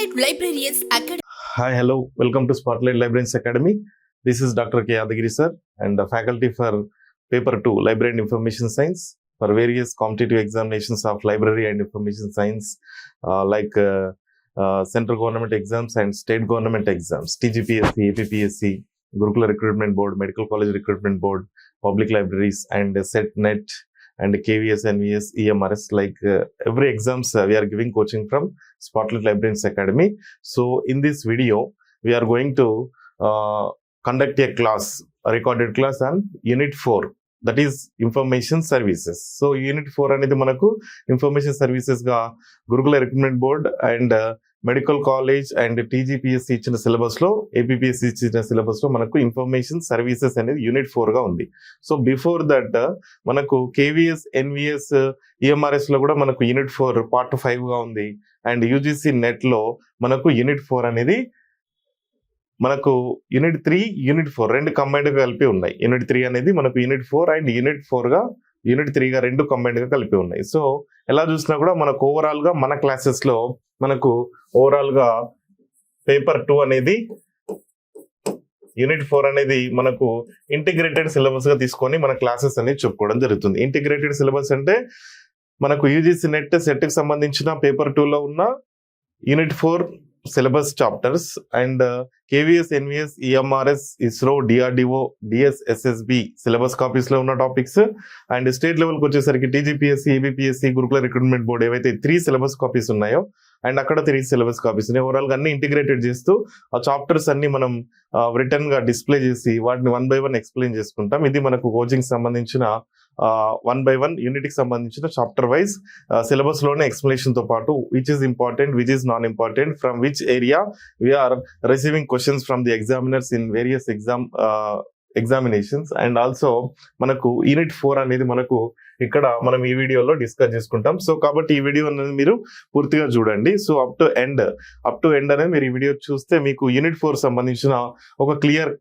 Spotlight Librarians Academy. Hi, hello. Welcome to Spotlight Librarians Academy. This is Dr. K. Yadagiri sir and the faculty for Paper 2, Library and Information Science for various competitive examinations of library and information science like central government exams and state government exams, TGPSC, APPSC, Gurukula Recruitment Board, Medical College Recruitment Board, Public Libraries and SET-NET and KVS, NVS, EMRS, like every exams we are giving coaching from Spotlight Librarians Academy. So in this video, we are going to conduct a class, a recorded class on Unit 4, that is Information Services. So Unit 4 అనేది మనకు Information Services గా Gurukula Recruitment Board and medical college and TGPSC ఇచ్చిన syllabus లో APPSC ఇచ్చిన syllabus లో మనకు information services అనేది unit 4 గా ఉంది. సో బిఫోర్ దట్ మనకు కేవీఎస్, ఎన్విఎస్, ఈఎంఆర్ఎస్ లో కూడా మనకు యూనిట్ 4 పార్ట్ 5 గా ఉంది. అండ్ యూజీసీ నెట్ లో మనకు యూనిట్ 4 అనేది మనకు యూనిట్ 3, యూనిట్ 4 రెండు కంబైన్డ్ గా కలిపి ఉన్నాయి. యూనిట్ 3 అనేది మనకు యూనిట్ 4 అండ్ యూనిట్ 4 గా యూనిట్ 3 గా రెండు కంబైన్డ్ గా కలిపి ఉన్నాయి. సో ఎలా చూసినా కూడా మనకు ఓవరాల్ గా మన క్లాసెస్ లో మనకు ఓవరాల్ గా పేపర్ 2 అనేది యూనిట్ 4 అనేది మనకు ఇంటిగ్రేటెడ్ సిలబస్ గా తీసుకొని మన క్లాసెస్ అనేది చెప్పుకోవడం జరుగుతుంది. ఇంటిగ్రేటెడ్ సిలబస్ అంటే మనకు యూజీసీ నెట్ సెట్ కి సంబంధించిన పేపర్ 2 లో ఉన్న unit 4 syllabus chapters and KVS, NVS, EMRS, ISRO, DRDO, DSSSB syllabus copies లో ఉన్న టాపిక్స్ అండ్ స్టేట్ లెవెల్ కి వచ్చేసరికి టీజీపీఎస్సీ, ఏబీపీఎస్సీ, గురుకుల రిక్రూట్మెంట్ బోర్డ్ ఏవైతే 3 సిలబస్ కాపీస్ ఉన్నాయో అండ్ అక్కడ 3 సిలబస్ కాపీస్ ఉన్నాయి. ఓవరాల్ గా అన్ని ఇంటిగ్రేటెడ్ చేస్తూ ఆ చాప్టర్స్ అన్ని మనం రిటర్న్ గా డిస్ప్లే చేసి వాటిని 1 by 1 ఎక్స్ప్లెయిన్ చేసుకుంటాం. ఇది మనకు కోచింగ్ సంబంధించిన 1 by 1 యూనిట్ కి సంబంధించిన చాప్టర్ వైజ్ సిలబస్ లోనే ఎక్స్ప్లెనేషన్ తో పాటు which is important, which is non important, from which area we are receiving questions from the examiners in various examinations and also మనకు యూనిట్ 4 అనేది మనకు ఇక్కడ మనం ఈ వీడియోలో డిస్కస్ చేసుకుంటాం. సో కాబట్టి ఈ వీడియో అనేది మీరు పూర్తిగా చూడండి. సో అప్ టు ఎండ్ అనేది మీరు ఈ వీడియో చూస్తే మీకు యూనిట్ 4 సంబంధించిన ఒక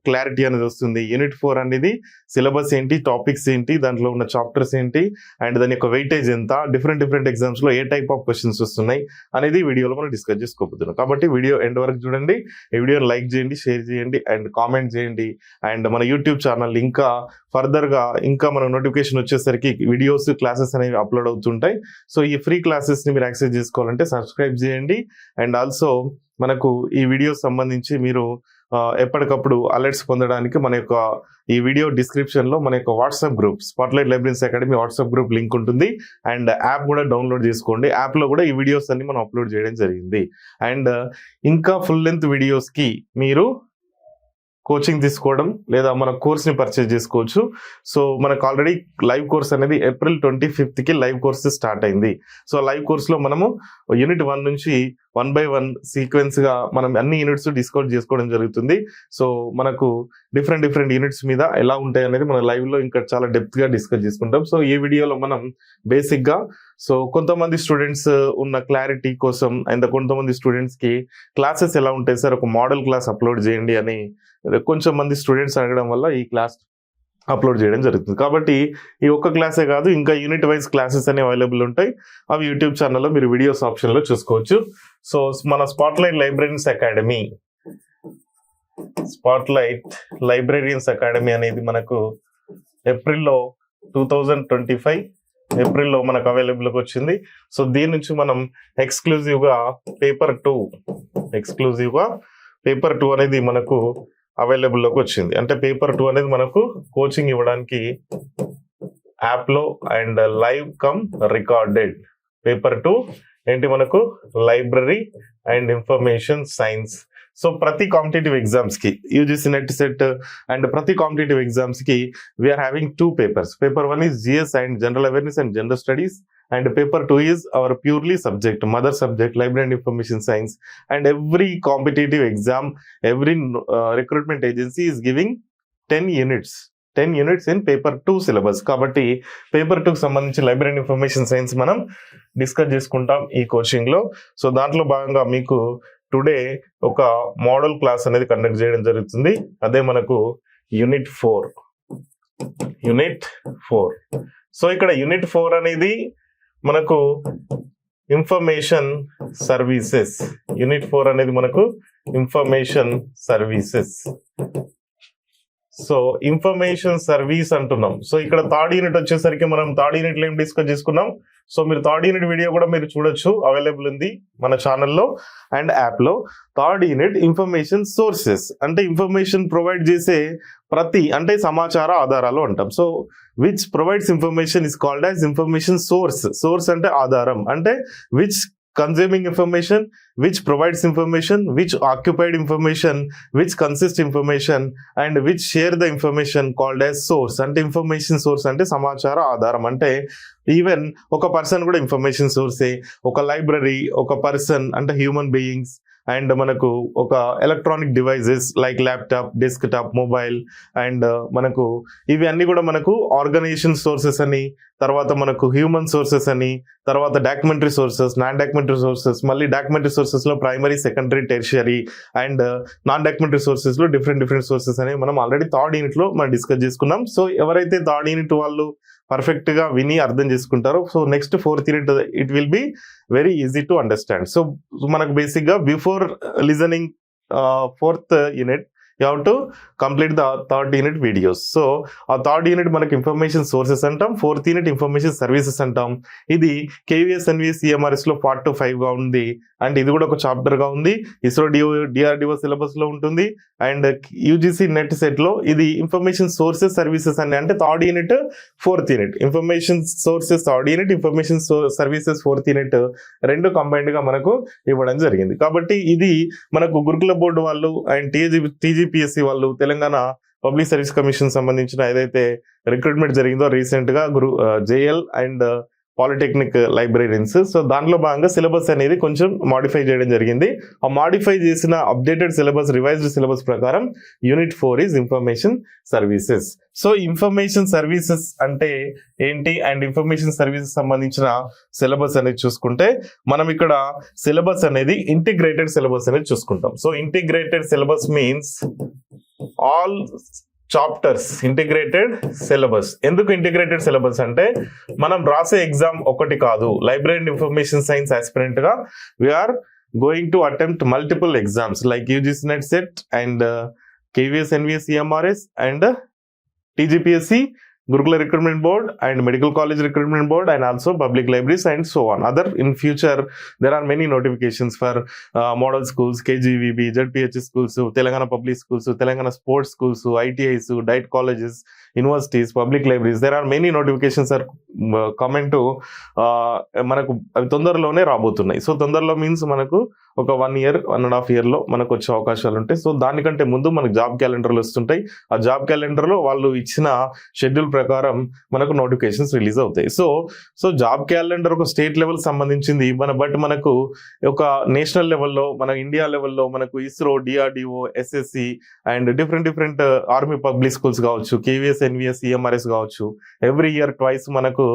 క్లారిటీ అనేది వస్తుంది. యూనిట్ 4 అనేది సిలబస్ ఏంటి, టాపిక్స్ ఏంటి, దాంట్లో ఉన్న చాప్టర్స్ ఏంటి అండ్ దాని యొక్క వెయిటేజ్ ఎంత, డిఫరెంట్ ఎగ్జామ్స్ లో ఏ టైప్ ఆఫ్ క్వశ్చన్స్ వస్తున్నాయి అనేది వీడియోలో మనం డిస్కస్ చేసుకోబోతున్నాం. కాబట్టి వీడియో ఎండ్ వరకు చూడండి. ఈ వీడియోని లైక్ చేయండి, షేర్ చేయండి అండ్ కామెంట్ చేయండి. అండ్ మన యూట్యూబ్ ఛానల్ ఇంకా ఫర్దర్ గా ఇంకా మన నోటిఫికేషన్ వచ్చేసరికి వీడియోస్, క్లాసెస్ అనేవి అప్లోడ్ అవుతుంటాయి. సో ఈ ఫ్రీ క్లాసెస్ ని మీరు యాక్సెస్ చేసుకోవాలంటే సబ్స్క్రైబ్ చేయండి. అండ్ ఆల్సో మనకు ఈ వీడియో సంబంధించి మీరు ఎప్పటికప్పుడు అలర్ట్స్ పొందడానికి మన యొక్క ఈ వీడియో డిస్క్రిప్షన్ లో మన యొక్క WhatsApp group, spotlight libraries academy WhatsApp group link ఉంటుంది. అండ్ యాప్ కూడా డౌన్లోడ్ చేసుకోండి. యాప్ లో కూడా ఈ వీడియోస్ అన్ని మనం అప్లోడ్ చేయడం జరిగింది. అండ్ ఇంకా ఫుల్ లెంత్ వీడియోస్ కి మీరు కోచింగ్ తీసుకోవడం లేదా మన కోర్స్ ని పర్చేజ్ చేసుకోవచ్చు. సో మనకు ఆల్రెడీ లైవ్ కోర్స్ అనేది ఏప్రిల్ 25th కి లైవ్ కోర్స్ స్టార్ట్ అయింది. సో లైవ్ కోర్స్ లో మనము యూనిట్ 1 నుంచి 1 by 1 సీక్వెన్స్ గా మనం అన్ని యూనిట్స్ డిస్కస్ చేసుకోవడం జరుగుతుంది. సో మనకు డిఫరెంట్ యూనిట్స్ మీద ఎలా ఉంటాయి అనేది మన లైవ్ లో ఇంకా చాలా డెప్త్ గా డిస్కస్ చేసుకుంటాం. సో ఈ వీడియోలో మనం బేసిక్ గా కొంతమంది స్టూడెంట్స్ ఉన్న క్లారిటీ కోసం అండ్ కొంతమంది స్టూడెంట్స్ కి క్లాసెస్ ఎలా ఉంటాయి సార్, ఒక మోడల్ క్లాస్ అప్లోడ్ చేయండి అని కొంచెం మంది స్టూడెంట్స్ అడగడం వల్ల ఈ క్లాస్ అప్లోడ్ చేయడం జరుగుతుంది. కాబట్టి ఈ ఒక్క క్లాసే కాదు, ఇంకా యూనిట్ వైజ్ క్లాసెస్ అనేవి అవైలబుల్ ఉంటాయి. అవి యూట్యూబ్ ఛానల్లో మీరు వీడియోస్ ఆప్షన్ లో చూసుకోవచ్చు. సో మన స్పాట్లైట్ లైబ్రరీన్స్ అకాడమీ అనేది మనకు ఏప్రిల్లో 2025 ఏప్రిల్లో మనకు అవైలబుల్కి వచ్చింది. సో దీని నుంచి మనం ఎక్స్క్లూజివ్ గా పేపర్ 2 అనేది మనకు అవైలబుల్లోకి వచ్చింది. అంటే పేపర్ 2 అనేది మనకు కోచింగ్ ఇవ్వడానికి యాప్ లో and live cum recorded paper 2 ఏంటి మనకు library and information science. So ప్రతి కాంపిటేటివ్ ఎగ్జామ్స్ కి యూజీసీ నెట్ సెట్ అండ్ ప్రతి కాంపిటేటివ్ ఎగ్జామ్స్ కి we are having 2 papers. Paper 1 is GS and general awareness and general studies and paper 2 is our purely subject, mother subject, library and information science. And every competitive exam, every recruitment agency is giving 10 units in paper 2 syllabus. కాబట్టి paper 2 కి సంబంధించి library and information science మనం discuss చేసుకుంటాం ఈ coaching లో. So దాంట్లో భాగంగా మీకు టుడే ఒక మోడల్ క్లాస్ అనేది కండక్ట్ చేయడం జరుగుతుంది. అదే మనకు యూనిట్ 4. సో ఇక్కడ యూనిట్ 4 అనేది మనకు ఇన్ఫర్మేషన్ సర్వీసెస్. యూనిట్ 4 అనేది మనకు information services. So information service అంటున్నాం. సో ఇక్కడ థర్డ్ యూనిట్ వచ్చేసరికి మనం థర్డ్ యూనిట్ లో ఏం డిస్కస్ చేసుకున్నాం. సో మీరు థర్డ్ యూనిట్ వీడియో కూడా మీరు చూడొచ్చు, అవైలబుల్ ఉంది మన ఛానల్లో అండ్ యాప్ లో. థర్డ్ యూనిట్ ఇన్ఫర్మేషన్ సోర్సెస్ అంటే ఇన్ఫర్మేషన్ ప్రొవైడ్ చేసే ప్రతి అంటే సమాచార ఆధారాలు అంటాం. So which provides information is called as information source. Source అంటే ఆధారం, అంటే which consuming information, which provides information, which occupied information, which consists information, and which share the information called as source. అంటే ఇన్ఫర్మేషన్ సోర్స్ అంటే సమాచార ఆధారం. అంటే even ఒక person కూడా ఇన్ఫర్మేషన్ సోర్సే, ఒక లైబ్రరీ, ఒక పర్సన్ అంటే హ్యూమన్ బీయింగ్స్, అండ్ మనకు ఒక electronic devices like laptop, desktop, mobile, and మనకు ఇవి అన్ని కూడా మనకు ఆర్గనైజేషన్ సోర్సెస్ అని, తర్వాత మనకు హ్యూమన్ సోర్సెస్ అని, తర్వాత documentary sources, non documentary sources, మళ్ళీ డాక్యుమెంటరీ సోర్సెస్ లో primary, secondary, tertiary, and non documentary sources లో డిఫరెంట్ సోర్సెస్ అని మనం ఆల్రెడీ థర్డ్ యూనిట్ లో మనం డిస్కస్ చేసుకున్నాం. సో ఎవరైతే థర్డ్ యూనిట్ వాళ్ళు పర్ఫెక్ట్ గా విని అర్థం చేసుకుంటారో, so next fourth unit it will be very easy to understand. So మనకు బేసిక్ గా before listening fourth unit you have to complete the third unit videos. So ఆ థర్డ్ యూనిట్ మనకి information sources అంటాం, fourth unit information services అంటాం. ఇది KVS NVS CMRS లో 4-5 గా ఉంది, అండ్ ఇది కూడా ఒక చాప్టర్ గా ఉంది. ఇస్రో DRDO సిలబస్ లో ఉంటుంది, అండ్ UGC నెట్ సెట్ లో ఇది ఇన్ఫర్మేషన్ సోర్సెస్ సర్వీసెస్ అని, అంటే third unit fourth unit. Information sources third unit, information services fourth unit, రెండు కంబైన్డ్ గా మనకు ఇవ్వడం జరిగింది. కాబట్టి ఇది మనకు గురుకుల బోర్డు వాళ్ళు అండ్ TGPSC వాళ్ళు, తెలంగాణ పబ్లిక్ సర్వీస్ కమిషన్ సంబంధించిన ఏదైతే రిక్రూట్మెంట్ జరిగిందో రీసెంట్ గా JL అండ్ పాలిటెక్నిక్ లైబ్రరీన్స్, సో దాంట్లో భాగంగా సిలబస్ అనేది కొంచెం మాడిఫై చేయడం జరిగింది. ఆ మాడిఫై చేసిన అప్డేటెడ్ సిలబస్, రివైజ్డ్ సిలబస్ ప్రకారం unit 4 is information services. So information services అంటే ఏంటి, అండ్ ఇన్ఫర్మేషన్ సర్వీసెస్ సంబంధించిన సిలబస్ అనేది చూసుకుంటే మనం ఇక్కడ సిలబస్ అనేది ఇంటిగ్రేటెడ్ సిలబస్ అనేది చూసుకుంటాం. So integrated syllabus means all chapters integrated syllabus. ఎందుకు ఇంటిగ్రేటెడ్ సిలబస్ అంటే మనం రాసే ఎగ్జామ్ ఒకటి కాదు. Library and information science aspirant గా we are going to attempt multiple exams like UGC net set and KVS NVS CMRS and TGPSC, Gurukula Recruitment Board and Medical College Recruitment Board, and also public libraries and so on. Other in future there are many notifications for model schools, KGVB, ZPH schools, Telangana public schools, Telangana sports schools, ITIs, diet colleges, universities, public libraries. There are many notifications are coming to మనకు అవి తొందరలోనే రాబోతున్నాయి. So తొందరలో means మనకు ఒక 1 year 1.5 year లో మనకు వచ్చే అవకాశాలు ఉంటాయి. సో దానికంటే ముందు మనకు జాబ్ క్యాలెండర్లు వస్తుంటాయి. ఆ జాబ్ క్యాలెండర్ లో వాళ్ళు ఇచ్చిన షెడ్యూల్ ప్రకారం మనకు నోటిఫికేషన్స్ రిలీజ్ అవుతాయి. సో జాబ్ క్యాలెండర్ ఒక స్టేట్ లెవెల్ సంబంధించింది, బట్ మనకు ఒక నేషనల్ లెవెల్లో, మన ఇండియా లెవెల్లో మనకు ISRO, DRDO, SSC and different army public schools కావచ్చు, KVS NVS CMRS కావచ్చు, ఎవ్రీ ఇయర్ ట్వైస్ మనకు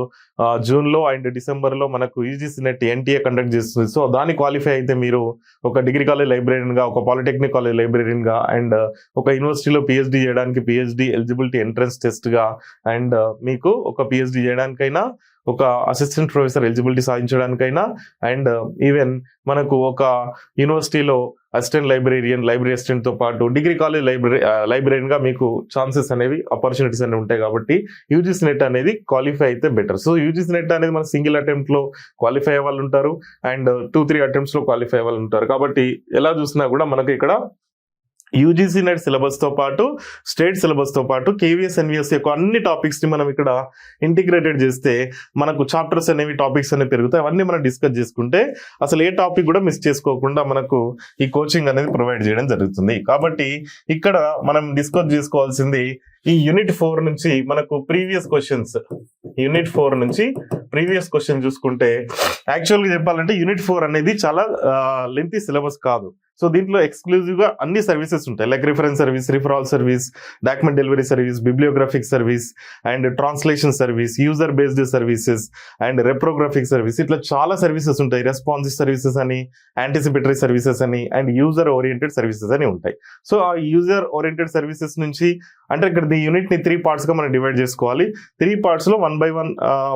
జూన్ లో అండ్ డిసెంబర్ లో మనకు UGC నెట్ NTA కండక్ట్ చేస్తుంది. సో దాన్ని క్వాలిఫై అయితే మీరు ఒక డిగ్రీ కాలేజ్ లైబ్రరీన్ గా, ఒక పాలిటెక్నిక్ కాలేజ్ లైబ్రరీన్ గా, అండ్ ఒక యూనివర్సిటీలో PhD చేయడానికి PhD ఎలిజిబిలిటీ ఎంట్రన్స్ టెస్ట్ గా, అండ్ మీకు ఒక PhD చేయడానికైనా, ఒక అసిస్టెంట్ ప్రొఫెసర్ ఎలిజిబిలిటీ సాధించడానికైనా, అండ్ ఈవెన్ మనకు ఒక యూనివర్సిటీలో అసిస్టెంట్ లైబ్రరీయన్, లైబ్రరీ అసిస్టెంట్ తో పాటు డిగ్రీ కాలేజ్ లైబ్రరీన్ గా మీకు ఛాన్సెస్ అనేవి, ఆపర్చునిటీస్ అనేవి ఉంటాయి. కాబట్టి UGC నెట్ అనేది క్వాలిఫై అయితే బెటర్. సో UGC నెట్ అనేది మన సింగిల్ అటెంప్ట్ లో క్వాలిఫై అయ్యే వాళ్ళు ఉంటారు, అండ్ 2-3 అటెంప్ట్స్ లో క్వాలిఫై అయ్యే వాళ్ళు ఉంటారు. కాబట్టి ఎలా చూసినా కూడా మనకి ఇక్కడ UGC నెట్ సిలబస్ తో పాటు, స్టేట్ సిలబస్ తో పాటు KVS NVS యొక్క అన్ని టాపిక్స్ ని మనం ఇక్కడ ఇంటిగ్రేటెడ్ చేస్తే మనకు చాప్టర్స్ అనేవి, టాపిక్స్ అనేవి పెరుగుతాయి. అవన్నీ మనం డిస్కస్ చేసుకుంటే అసలు ఏ టాపిక్ కూడా మిస్ చేసుకోకుండా మనకు ఈ కోచింగ్ అనేది ప్రొవైడ్ చేయడం జరుగుతుంది. కాబట్టి ఇక్కడ మనం డిస్కస్ చేసుకోవాల్సింది ఈ యూనిట్ 4 నుంచి మనకు ప్రీవియస్ క్వశ్చన్స్. యూనిట్ 4 నుంచి ప్రీవియస్ క్వశ్చన్ చూసుకుంటే యాక్చువల్గా చెప్పాలంటే యూనిట్ 4 అనేది చాలా లెంతీ సిలబస్ కాదు. సో దీంట్లో ఎక్స్క్లూజివ్ గా అన్ని సర్వీసెస్ ఉంటాయి, like reference service, referral service, document delivery service, bibliographic service, and translation service, user based services, and reprographic service. ఇట్లా చాలా సర్వీసెస్ ఉంటాయి. రెస్పాన్సివ్ సర్వీసెస్ అని, యాంటిసిపేటరీ సర్వీసెస్ అని, అండ్ యూజర్ ఓరియంటెడ్ సర్వీసెస్ అని ఉంటాయి. సో ఆ యూజర్ ఓరియంటెడ్ సర్వీసెస్ నుంచి అంటే ఇక్కడ అది యూనిట్ ని 3 పార్ట్స్ గా మనం డివైడ్ చేసుకోవాలి. 3 పార్ట్స్ లో 1 by 1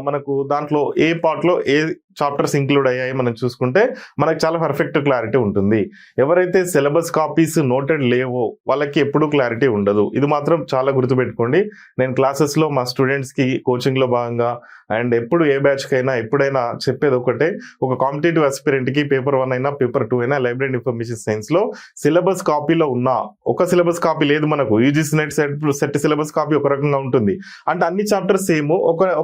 మనకు దాంట్లో ఏ పార్ట్ లో ఏ చాప్టర్స్ ఇంక్లూడ్ అయ్యాయి మనం చూసుకుంటే మనకు చాలా పర్ఫెక్ట్ క్లారిటీ ఉంటుంది. ఎవరైతే సిలబస్ కాపీస్ నోటెడ్ లేవో వాళ్ళకి ఎప్పుడూ క్లారిటీ ఉండదు. ఇది మాత్రం చాలా గుర్తుపెట్టుకోండి. నేను క్లాసెస్ లో మా స్టూడెంట్స్ కి కోచింగ్ లో భాగంగా అండ్ ఎప్పుడు ఏ బ్యాచ్ కైనా ఎప్పుడైనా చెప్పేది ఒకటే, ఒక కాంపిటేటివ్ అస్పిరెంట్ కి పేపర్ 1 అయినా పేపర్ 2 అయినా లైబ్రరీ ఇన్ఫర్మేషన్ సైన్స్ లో సిలబస్ కాపీలో ఉన్న ఒక సిలబస్ కాపీ లేదు మనకు. UGC NET set syllabus copy ఒక రకంగా ఉంటుంది. అంటే అన్ని చాప్టర్స్ సేమ్,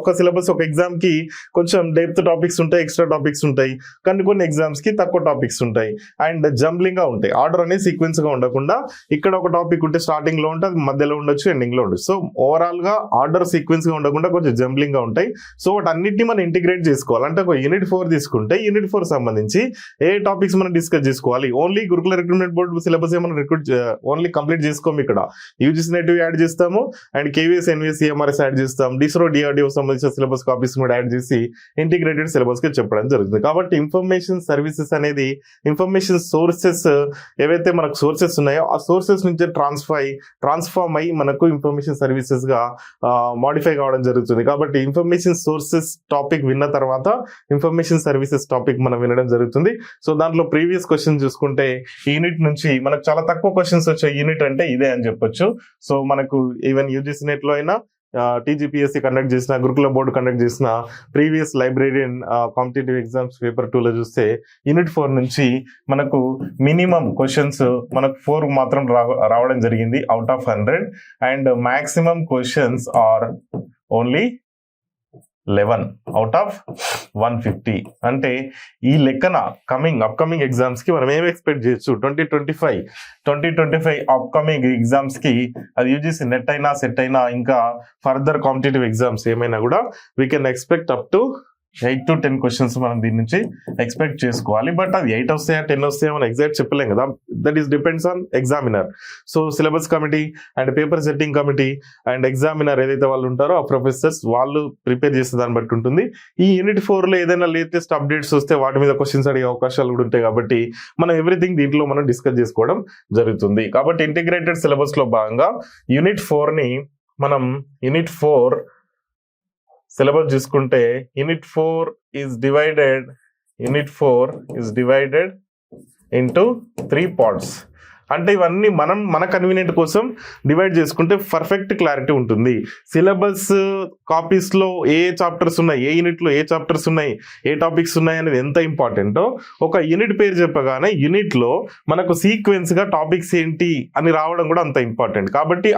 ఒక సిలబస్ ఒక ఎగ్జామ్ కి కొంచెం డెప్త్ టాపిక్స్ ఉంటాయి, ఎక్స్ట్రా టాపిక్స్ ఉంటాయి, కానీ కొన్ని ఎగ్జామ్స్ కి తక్కువ టాపిక్స్ ఉంటాయి అండ్ జంబ్లింగ్ గా ఉంటాయి. ఆర్డర్ అనేది సీక్వెన్స్ గా ఉండకుండా ఇక్కడ ఒక టాపిక్ ఉంటే స్టార్టింగ్ లో ఉంటే అది మధ్యలో ఉండొచ్చు, ఎండింగ్ లో ఉండొచ్చు. సో ఓవరాల్ గా ఆర్డర్ సీక్వెన్స్ గా ఉండకుండా కొంచెం జంబ్లింగ్ గా ఉంటాయి. సో వాటన్నిటిని మనం ఇంటిగ్రేట్ చేసుకోవాలి. అంటే ఒక యూనిట్ 4 తీసుకుంటే యూనిట్ 4 సంబంధించి ఏ టాపిక్స్ మనం డిస్కస్ చేసుకోవాలి. ఓన్లీ గురుకుల రిక్రూట్మెంట్ బోర్డు సిలబస్ మనం ఓన్లీ కంప్లీట్ చేసుకోము. ఇక్కడ యూజీసీ నెట్ యాడ్ చేస్తాము అండ్ కేవీఎస్ ఎన్వీఎస్ సిఎంఆర్ఎస్ యాడ్ చేస్తాం. డిస్రో డిఆర్డిఓ సంబంధించిన సిలబస్ కాపీస్ కూడా యాడ్ చేసి ఇంటిగ్రేటెడ్ సిలబస్ కి చెప్పడం జరుగుతుంది. కాబట్టి ఇన్ఫర్మేషన్ సర్వీసెస్ అనేది ఇన్ఫర్మేషన్ సోర్సెస్ ఏవైతే మనకు సోర్సెస్ ఉన్నాయో ఆ సోర్సెస్ నుంచి ట్రాన్స్ఫార్మ్ అయ్యి మనకు ఇన్ఫర్మేషన్ సర్వీసెస్ గా మాడిఫై కావడం జరుగుతుంది. కాబట్టి ఇన్ఫర్మేషన్ సోర్సెస్ టాపిక్ విన్న తర్వాత ఇన్ఫర్మేషన్ సర్వీసెస్ టాపిక్ మనం వినడం జరుగుతుంది. సో దాంట్లో ప్రీవియస్ క్వశ్చన్ చూసుకుంటే యూనిట్ నుంచి మనకు చాలా తక్కువ క్వశ్చన్స్ వచ్చే యూనిట్ అంటే ఇదే అని చెప్పొచ్చు. సో మనకు ఈవెన్ యూజీసీ నెట్ లో అయినా టీజీపీఎస్సీ కండక్ట్ చేసిన, గురుకుల బోర్డు కండక్ట్ చేసిన previous librarian competitive exams paper 2 లో చూస్తే యూనిట్ 4 నుంచి మనకు మినిమం క్వశ్చన్స్ మనకు 4 మాత్రం రావడం జరిగింది out of 100 and maximum questions are only 11 out of 150. అంటే ఈ లెక్కన అప్కమింగ్ ఎగ్జామ్స్ కి మనం ఏం ఎక్స్పెక్ట్ చేయొచ్చు, 2025 అప్కమింగ్ ఎగ్జామ్స్ కి అది యూజీసీ నెట్ అయినా సెట్ అయినా ఇంకా ఫర్దర్ కాంపిటేటివ్ ఎగ్జామ్స్ ఏమైనా కూడా we can expect up to 8 to 10 questions మనం దీని నుంచి ఎక్స్పెక్ట్ చేసుకోవాలి. బట్ అది 8 వస్తాయా 10 వస్తాయా మనం ఎగ్జాక్ట్ చెప్పలేం కదా. That is depends on examiner. So syllabus committee and paper setting committee and examiner ఏదైతే వాళ్ళు ఉంటారో ఆ ప్రొఫెసర్స్ వాళ్ళు ప్రిపేర్ చేసే దాన్ని బట్టి ఉంటుంది. ఈ యూనిట్ 4 లో ఏదైనా లేటెస్ట్ అప్డేట్స్ వస్తే వాటి మీద క్వశ్చన్స్ అడిగే అవకాశాలు కూడా ఉంటాయి. కాబట్టి మనం ఎవ్రీథింగ్ దీంట్లో మనం డిస్కస్ చేసుకోవడం జరుగుతుంది. కాబట్టి ఇంటిగ్రేటెడ్ సిలబస్ లో భాగంగా యూనిట్ 4 సిలబస్ చూసుకుంటే unit 4 is divided into 3 parts. అంటే ఇవన్నీ మన కన్వీనియంట్ కోసం డివైడ్ చేసుకుంటే పర్ఫెక్ట్ క్లారిటీ ఉంటుంది. సిలబస్ కాపీస్ లో ఏ చాప్టర్స్ ఉన్నాయి, ఏ యూనిట్ లో ఏ చాప్టర్స్ ఉన్నాయి, ఏ టాపిక్స్ ఉన్నాయి అనేది ఎంత ఇంపార్టెంటో ఒక యూనిట్ పేరు చెప్పగానే యూనిట్ లో మనకు సీక్వెన్స్ గా టాపిక్స్ ఏంటి అని రావడం కూడా అంత ఇంపార్టెంట్. కాబట్టి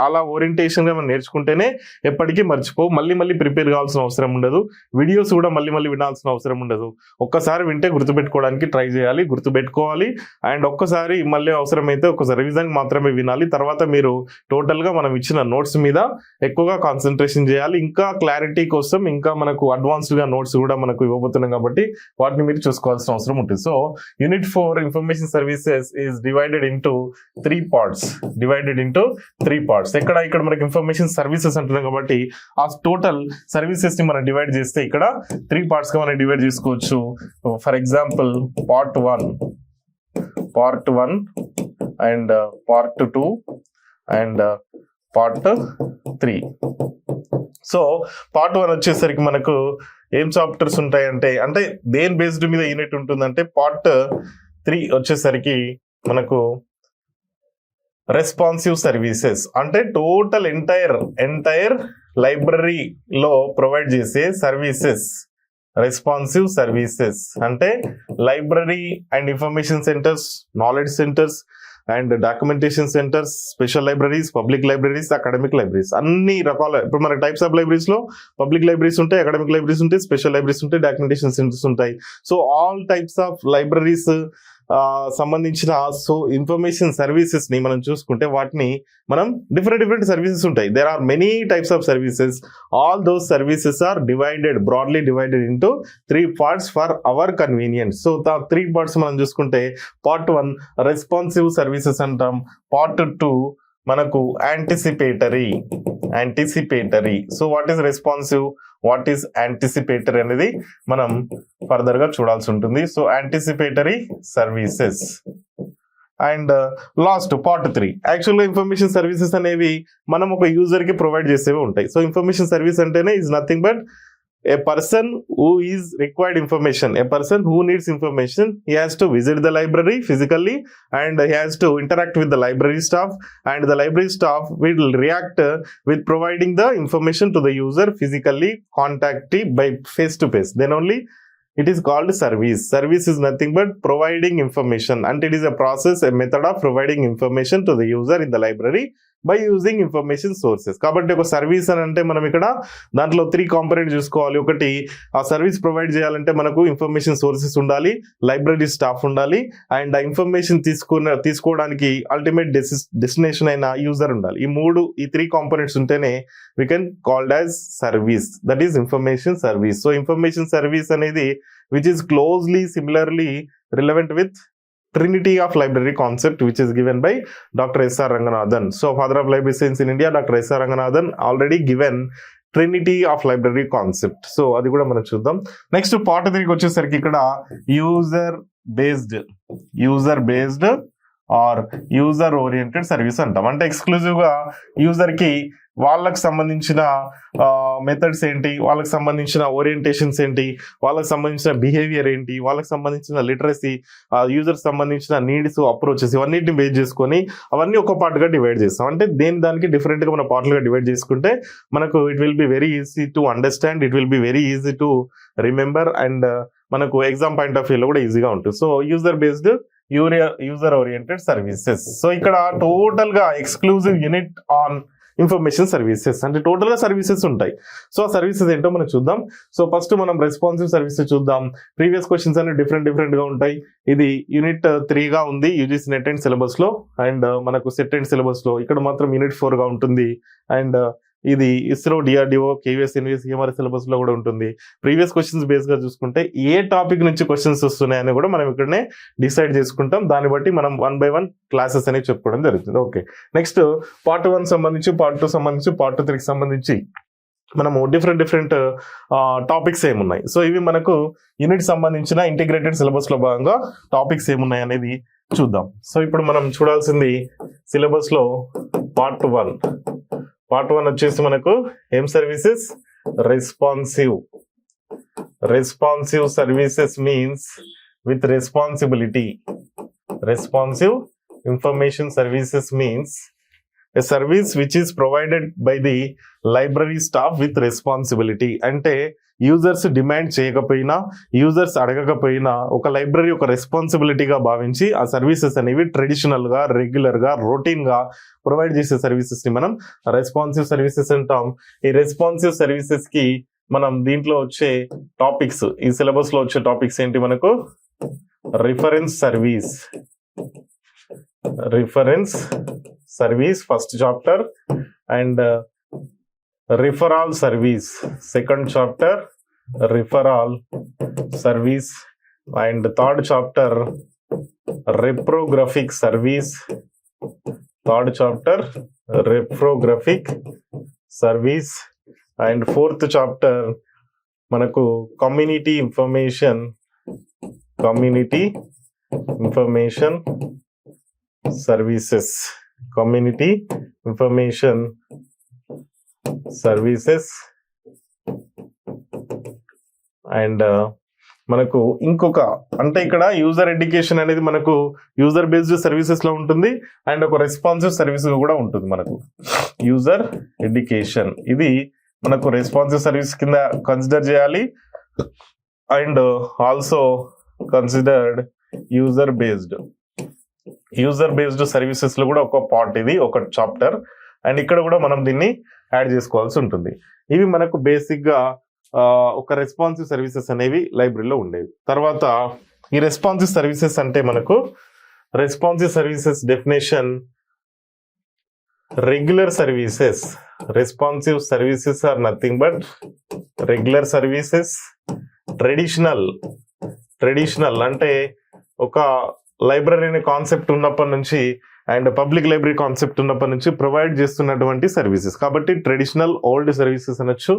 అలా ఓరియంటేషన్ గా మనం నేర్చుకుంటేనే ఎప్పటికీ మర్చిపో, మళ్ళీ ప్రిపేర్ కావాల్సిన అవసరం ఉండదు. వీడియోస్ కూడా మళ్ళీ వినాల్సిన అవసరం ఉండదు. ఒక్కసారి వింటే గుర్తుపెట్టుకోవడానికి ట్రై చేయాలి, గుర్తుపెట్టుకోవాలి అండ్ ఒక్కసారి మళ్ళీ అవసరమైతే ఒకసారి రివిజన్ మాత్రమే వినాలి. తర్వాత మీరు టోటల్ గా మనం ఇచ్చిన నోట్స్ మీద ఎక్కువగా కాన్సన్ట్రేషన్ చేయాలి. ఇంకా క్లారిటీ కోసం ఇంకా మనకు అడ్వాన్స్డ్ గా నోట్స్ కూడా మనకు ఇవ్వబోతున్నాం కాబట్టి వాటిని మీరు చూసుకోవాల్సిన అవసరం ఉంటుంది. So unit 4 information services is divided into 3 parts. ఇక్కడ మనకి ఇన్ఫర్మేషన్ సర్వీసెస్ అంటున్నాం కాబట్టి ఆ టోటల్ సర్వీసెస్ ని మనం డివైడ్ చేస్తే ఇక్కడ 3 పార్ట్స్ గా మనం డివైడ్ చేసుకోవచ్చు. For example part 1 and part 2 and part 3. So part 1 వచ్చేసరికి మనకు ఏం చాప్టర్స్ ఉంటాయంటే అంటే దేని బేస్డ్ మీద యూనిట్ ఉంటుందంటే పార్ట్ 3 వచ్చేసరికి మనకు రెస్పాన్సివ్ సర్వీసెస్ అంటే టోటల్ ఎంటైర్ లైబ్రరీలో ప్రొవైడ్ చేసే సర్వీసెస్. రెస్పాన్సివ్ సర్వీసెస్ అంటే library and information centres, knowledge centres and documentation centres, special libraries, public libraries, academic libraries, అన్ని రకాల ఇప్పుడు మనకి టైప్స్ ఆఫ్ లైబ్రరీస్ లో పబ్లిక్ లైబ్రరీస్ ఉంటాయి, అకాడమిక్ లైబ్రరీస్ ఉంటాయి, స్పెషల్ లైబ్రరీస్ ఉంటాయి, డాక్యుమెంటేషన్ సెంటర్స్ ఉంటాయి. So all types of libraries సంబంధించిన ఇన్ఫర్మేషన్ సర్వీసెస్ ని మనం చూసుకుంటే వాటిని మనం డిఫరెంట్ సర్వీసెస్ ఉంటాయి. There are many types of services. All those services are broadly divided into 3 parts for our convenience. So 3 parts మనం చూసుకుంటే పార్ట్ 1 రెస్పాన్సివ్ సర్వీసెస్ అంటాం, పార్ట్ 2 మనకు anticipatory. So what is responsive, what is anticipatory అనేది మనం further గా చూడాల్సి ఉంటుంది. So anticipatory services and last part 3 యాక్చువల్గా ఇన్ఫర్మేషన్ సర్వీసెస్ అనేవి మనం ఒక యూజర్ కి ప్రొవైడ్ చేసేవి ఉంటాయి. సో ఇన్ఫర్మేషన్ సర్వీస్ అంటేనే is nothing but a person who is required information, a person who needs information, he has to visit the library physically and he has to interact with the library staff, and the library staff will react with providing the information to the user physically, contact by face to face. Then only it is called service. Service is nothing but providing information, and it is a process, a method of providing information to the user in the library by using information sources. కాబట్టి ఒక service అని అంటే మనం ఇక్కడ దాంట్లో 3 component చూసుకోవాలి. ఒకటి, ఆ సర్వీస్ ప్రొవైడ్ చేయాలంటే మనకు ఇన్ఫర్మేషన్ సోర్సెస్ ఉండాలి, లైబ్రరీ స్టాఫ్ ఉండాలి, అండ్ ఆ ఇన్ఫర్మేషన్ తీసుకోవడానికి అల్టిమేట్ డెస్టినేషన్ అయిన యూజర్ ఉండాలి. ఈ 3 కాంపోనెంట్స్ ఉంటేనే we can called as service, that is information service. So information service అనేది which is closely similarly relevant with Trinity of Library concept, which is given by Dr. S.R. Ranganathan. So father of library science in India, Dr. S.R. Ranganathan already given Trinity of Library concept. So అది కూడా మనం చూద్దాం. Next part 3కి వచ్చేసరికి ఇక్కడ user based or user oriented service అంటాం. అంటే exclusive గా యూజర్ కి వాళ్ళకి సంబంధించిన మెథడ్స్ ఏంటి, వాళ్ళకి సంబంధించిన ఓరియంటేషన్స్ ఏంటి, వాళ్ళకి సంబంధించిన బిహేవియర్ ఏంటి, వాళ్ళకి సంబంధించిన లిటరసీ, యూజర్ సంబంధించిన నీడ్స్, అప్రోచెస్, ఇవన్నిటిని బేస్ చేసుకొని అవన్నీ ఒక పార్ట్గా డివైడ్ చేస్తాం. అంటే దానికి డిఫరెంట్గా మన పార్ట్లుగా డివైడ్ చేసుకుంటే మనకు it will be very easy to understand, it will be very easy to remember, and మనకు ఎగ్జామ్ పాయింట్ ఆఫ్ వ్యూలో కూడా ఈజీగా ఉంటుంది. So user based user oriented services. So ఇక్కడ టోటల్ గా exclusive unit on information services అంటే total గా services ఉంటాయి. సో ఆ సర్వీసెస్ ఏంటో మనం చూద్దాం. సో ఫస్ట్ మనం రెస్పాన్సివ్ సర్వీసెస్ చూద్దాం. ప్రీవియస్ క్వశ్చన్స్ అన్ని డిఫరెంట్ గా ఉంటాయి. ఇది యూనిట్ 3 గా ఉంది యూజీసీ నెట్ అండ్ సిలబస్ లో, అండ్ మనకు సెట్ అండ్ సిలబస్ లో ఇక్కడ మాత్రం యూనిట్ 4 గా ఉంటుంది. అండ్ ఇది ISRO, DRDO, KVS, NVS, EMR syllabus లో కూడా ఉంటుంది. ప్రీవియస్ క్వశ్చన్స్ బేస్ గా చూసుకుంటే ఏ టాపిక్ నుంచి క్వశ్చన్స్ వస్తున్నాయని కూడా మనం ఇక్కడనే డిసైడ్ చేసుకుంటాం. దాన్ని బట్టి మనం 1 by 1 క్లాసెస్ అనేవి చెప్పుకోవడం జరుగుతుంది. ఓకే, నెక్స్ట్ పార్ట్ 1 సంబంధించి, పార్ట్ 2 సంబంధించి, పార్ట్ 3కి సంబంధించి మనము డిఫరెంట్ టాపిక్స్ ఏమున్నాయి. సో ఇవి మనకు యూనిట్ సంబంధించిన ఇంటిగ్రేటెడ్ సిలబస్ లో భాగంగా టాపిక్స్ ఏమున్నాయి అనేది చూద్దాం. సో ఇప్పుడు మనం చూడాల్సింది సిలబస్ లో పార్ట్ 1 వచ్చేసి మనకు ఏం services, responsive services means with responsibility. Responsive information services means a service which is provided by the library staff with responsibility. అంటే యూజర్స్ డిమాండ్ చేయకపోయినా, యూజర్స్ అడగకపోయినా ఒక లైబ్రరీ ఒక రెస్పాన్సిబిలిటీగా భావించి ఆ సర్వీసెస్ అనేవి ట్రెడిషనల్ గా, రెగ్యులర్ గా, రొటీన్ గా ప్రొవైడ్ చేసే సర్వీసెస్ ని మనం రెస్పాన్సివ్ సర్వీసెస్ అంటాం. ఈ రెస్పాన్సివ్ సర్వీసెస్ కి మనం దీంట్లో వచ్చే టాపిక్స్, ఈ సిలబస్ లో వచ్చే టాపిక్స్ ఏంటి మనకు, reference service first chapter, and referral service second chapter, referral service, and third chapter reprographic service, and fourth chapter మనకు కమ్యూనిటీ ఇన్ఫర్మేషన్ సర్వీసెస్, అండ్ మనకు ఇంకొక అంటే ఇక్కడ యూజర్ ఎడ్యుకేషన్ అనేది మనకు యూజర్ బేస్డ్ సర్వీసెస్ లో ఉంటుంది, అండ్ ఒక రెస్పాన్సివ్ సర్వీస్ కూడా ఉంటుంది. మనకు యూజర్ ఎడ్యుకేషన్ ఇది మనకు రెస్పాన్సివ్ సర్వీస్ కింద కన్సిడర్ చేయాలి, and also considered user based services లో కూడా ఒక పార్ట్, ఇది ఒక చాప్టర్, అండ్ ఇక్కడ కూడా మనం దీన్ని యాడ్ చేసుకోవాల్సి ఉంటుంది. ఇవి మనకు బేసిక్ గా ఒక రెస్పాన్సివ్ సర్వీసెస్ అనేవి లైబ్రరీలో ఉండేవి. తర్వాత ఈ రెస్పాన్సివ్ సర్వీసెస్ అంటే మనకు responsive services definition, regular services are nothing but regular services. Traditional అంటే ఒక లైబ్రరీ అనే కాన్సెప్ట్ ఉన్నప్పటి నుంచి అండ్ పబ్లిక్ లైబ్రరీ కాన్సెప్ట్ ఉన్నప్పటి నుంచి ప్రొవైడ్ చేస్తున్నటువంటి సర్వీసెస్. కాబట్టి ట్రెడిషనల్ ఓల్డ్ సర్వీసెస్ అనొచ్చు.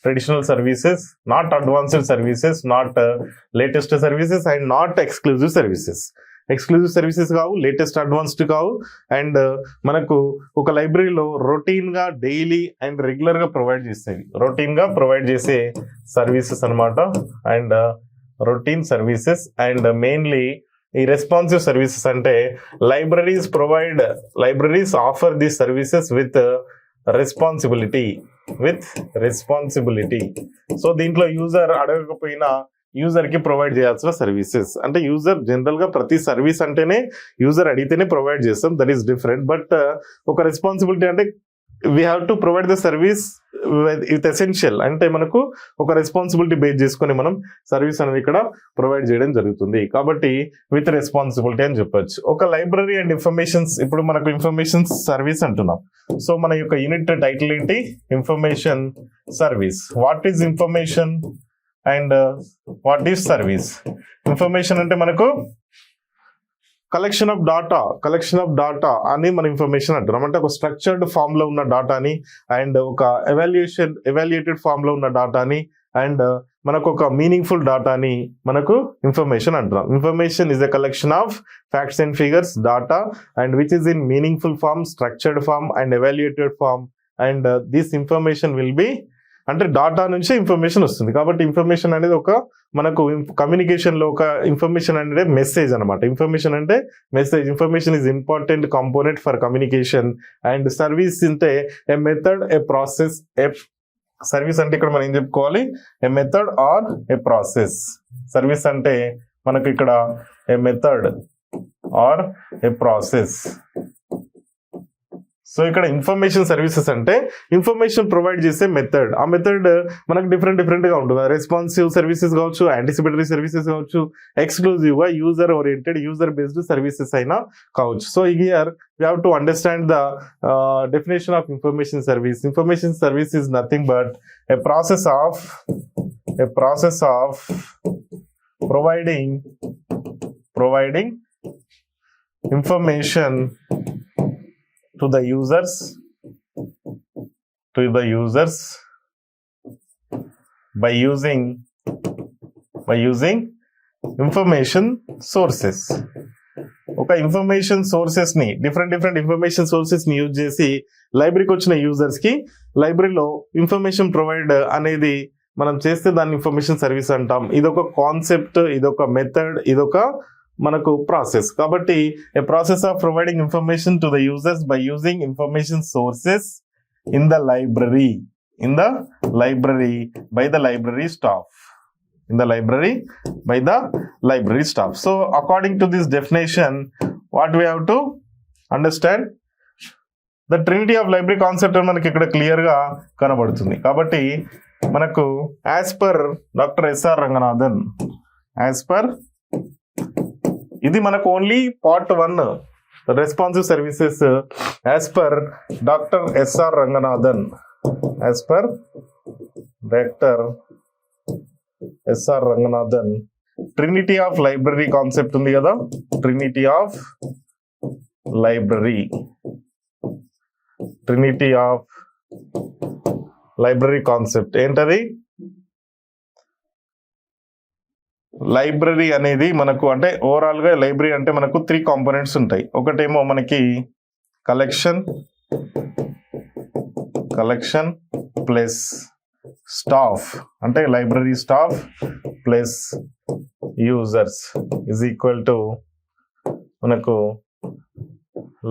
Traditional services, not advanced services, not latest services, and not exclusive services. Exclusive services కావు, లేటెస్ట్ అడ్వాన్స్డ్ కావు. అండ్ మనకు ఒక లైబ్రరీలో రొటీన్ గా డైలీ అండ్ రెగ్యులర్ గా ప్రొవైడ్ చేస్తాయి, రొటీన్ గా ప్రొవైడ్ చేసే సర్వీసెస్ అన్నమాట. And routine services and mainly ఈ రెస్పాన్సివ్ సర్వీసెస్ అంటే libraries offer these services with responsibility. So దీంట్లో యూజర్ అడగకపోయినా యూజర్ కి ప్రొవైడ్ చేయాల్సిన సర్వీసెస్. అంటే యూజర్ జనరల్ గా ప్రతి సర్వీస్ అంటేనే యూజర్ అడిగితేనే ప్రొవైడ్ చేస్తాం, దట్ ఈస్ డిఫరెంట్. బట్ ఒక రెస్పాన్సిబిలిటీ అంటే we have to provide the service with essential, అంటే మనకు ఒక రెస్పాన్సిబిలిటీ బేస్ చేసుకొని మనం సర్వీస్ అనేది ఇక్కడ ప్రొవైడ్ చేయడం జరుగుతుంది. కాబట్టి విత్ రెస్పాన్సిబిలిటీ అని చెప్పొచ్చు. ఒక లైబ్రరీ అండ్ ఇన్ఫర్మేషన్స్, ఇప్పుడు మనకు ఇన్ఫర్మేషన్ సర్వీస్ అంటున్నాం. సో మన యొక్క యూనిట్ టైటిల్ ఏంటి? Information service. What is information and what is service? Information అంటే మనకు కలెక్షన్ ఆఫ్ డాటా అని మన ఇన్ఫర్మేషన్ అంటున్నాం. అంటే ఒక స్ట్రక్చర్డ్ ఫామ్ లో ఉన్న డాటాని అండ్ ఒక ఎవాల్యుయేటెడ్ ఫామ్ లో ఉన్న డాటాని అండ్ మనకు ఒక మీనింగ్ఫుల్ డాటాని మనకు ఇన్ఫర్మేషన్ అంటున్నాం. Information is a collection of facts and figures, data and which is in meaningful form, structured form and evaluated form. And this information will be, అంటే data నుంచి information వస్తుంది. కాబట్టి ఇన్ఫర్మేషన్ అనేది ఒక మనకు కమ్యూనికేషన్ లో ఒక ఇన్ఫర్మేషన్ అనేది మెసేజ్ అనమాట. ఇన్ఫర్మేషన్ అంటే message. Information is important component for communication. And service అంటే a method, a process. Service అంటే ఇక్కడ మనం ఏం చెప్పుకోవాలి? A method or a process. Service అంటే మనకు ఇక్కడ a method or a process. So ఇక్కడ ఇన్ఫర్మేషన్ సర్వీసెస్ అంటే ఇన్ఫర్మేషన్ ప్రొవైడ్ చేసే మెథడ్. ఆ మెథడ్ మనకు డిఫరెంట్ గా ఉంటుంది. రెస్పాన్సివ్ సర్వీసెస్ కావచ్చు, యాంటిసిపేటరీ సర్వీసెస్ కావచ్చు, ఎక్స్క్లూజివ్ గా user oriented, user based services అయినా కావచ్చు. So here we have to understand the definition of information service. Information service is nothing but a process of providing information to the users by using information sources. ఒక information sources ని different information sources ని use చేసి లైబ్రరీకి వచ్చిన users కి లైబ్రరీలో information provide అనేది మనం చేస్తే దాన్ని ఇన్ఫర్మేషన్ సర్వీస్ అంటాం. ఇదొక కాన్సెప్ట్, ఇదొక మెథడ్, ఇదొక మనకు ప్రాసెస్. కాబట్టి a process of providing information to the users by using information sources in the library by the library staff. So according to this definition, what we have to understand, the trinity of library concept మనకి ఇక్కడ clear గా కనబడుతుంది. కాబట్టి మనకు as per doctor SR Ranganathan, ఇది మనకు only part 1 responsive services as per doctor SR Ranganathan. Trinity of library concept ఉంది కదా, ట్రినిటీ ఆఫ్ లైబ్రరీ కాన్సెప్ట్ ఏంటది? లైబ్రరీ అనేది మనకు అంటే ఓవరాల్ గా లైబ్రరీ అంటే మనకు 3 కాంపోనెంట్స్ ఉంటాయి. ఒకటేమో మనకి కలెక్షన్ ప్లస్ స్టాఫ్, అంటే library staff plus users is equal to మనకు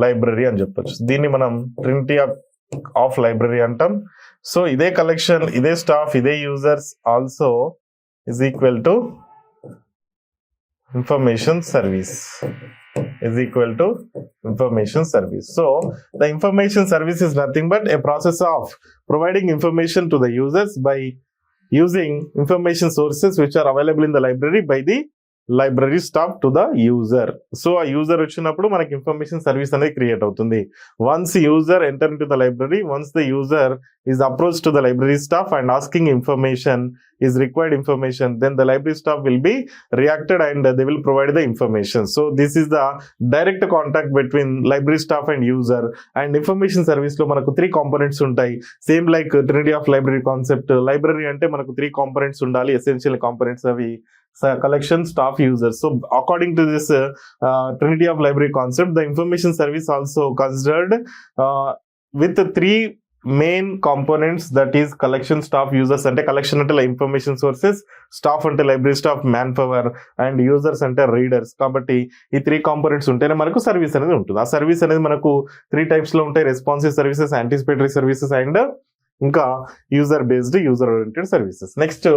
లైబ్రరీ అని చెప్పొచ్చు. దీన్ని మనం ట్రినిటీ ఆఫ్ లైబ్రరీ అంటాం. సో ఇదే కలెక్షన్, ఇదే స్టాఫ్, ఇదే users also is equal to information service. So the information service is nothing but a process of providing information to the users by using information sources which are available in the library by the library staff to the user. So a user వచ్చినప్పుడు మనకి information service అనేది create అవుతుంది. Once user enter into the library, once the user is approached to the library staff and asking information is required information, then the library staff will be reacted and they will provide the information. So this is the direct contact between library staff and user. And information service lo manaku 3 components untayi, same like Trinity of Library concept. Library ante manaku 3 components undali, essential components avi collection, staff, users. So according to this Trinity of Library concept, the information service also considered with the 3 main components, that is collection, staff, users. అంటే collection అంటే information sources, staff అంటే library staff, manpower, and users అంటే readers. కాబట్టి ఈ 3 components ఉంటేనే మనకు service అనేది ఉంటుంది. ఆ సర్వీస్ అనేది మనకు 3 టైప్స్ లో ఉంటాయి: responsive services, anticipatory services and ఇంకా user based, user oriented services. Next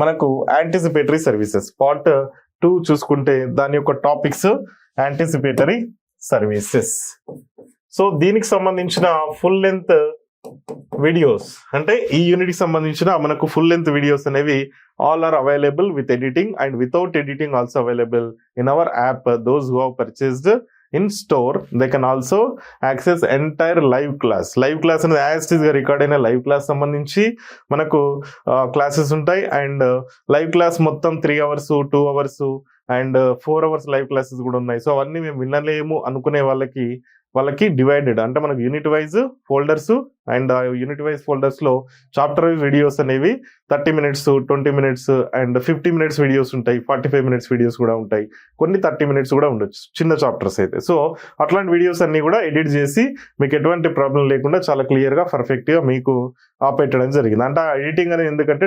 మనకు యాంటిసిపేటరీ సర్వీసెస్ పార్ట్ 2 చూసుకుంటే దాని యొక్క టాపిక్స్ యాంటిసిపేటరీ సర్వీసెస్. సో దీనికి సంబంధించిన ఫుల్ లెంత్ వీడియోస్, అంటే ఈ యూనిట్ కి సంబంధించిన మనకు ఫుల్ లెంత్ వీడియోస్ అనేవి all are available with editing and without editing also available in our app. Those who have purchased in store, they can also access entire live class. Live class అనేది as it is గా record అయిన live class సంబంధించి మనకు classes ఉంటాయి. And live class మొత్తం 3 hours, 2 hours and 4 hours live classes కూడా ఉన్నాయి. So అవన్నీ మేము వినలేము అనుకునే వాళ్ళకి డివైడెడ్, అంటే మనకు యూనిట్ వైజ్ ఫోల్డర్స్, అండ్ ఆ యూనిట్ వైజ్ ఫోల్డర్స్ లో చాప్టర్ వైజ్ వీడియోస్ అనేవి 30 minutes, 20 minutes and 50 minutes videos ఉంటాయి, 45 minutes వీడియోస్ కూడా ఉంటాయి, కొన్ని 30 minutes కూడా ఉండొచ్చు చిన్న చాప్టర్స్ అయితే. సో అట్లాంటి వీడియోస్ అన్ని కూడా ఎడిట్ చేసి మీకు ఎటువంటి ప్రాబ్లం లేకుండా చాలా క్లియర్ గా పర్ఫెక్ట్ గా మీకు పెట్టడం జరిగింది. అంటే ఆ ఎడిటింగ్ అనేది ఎందుకంటే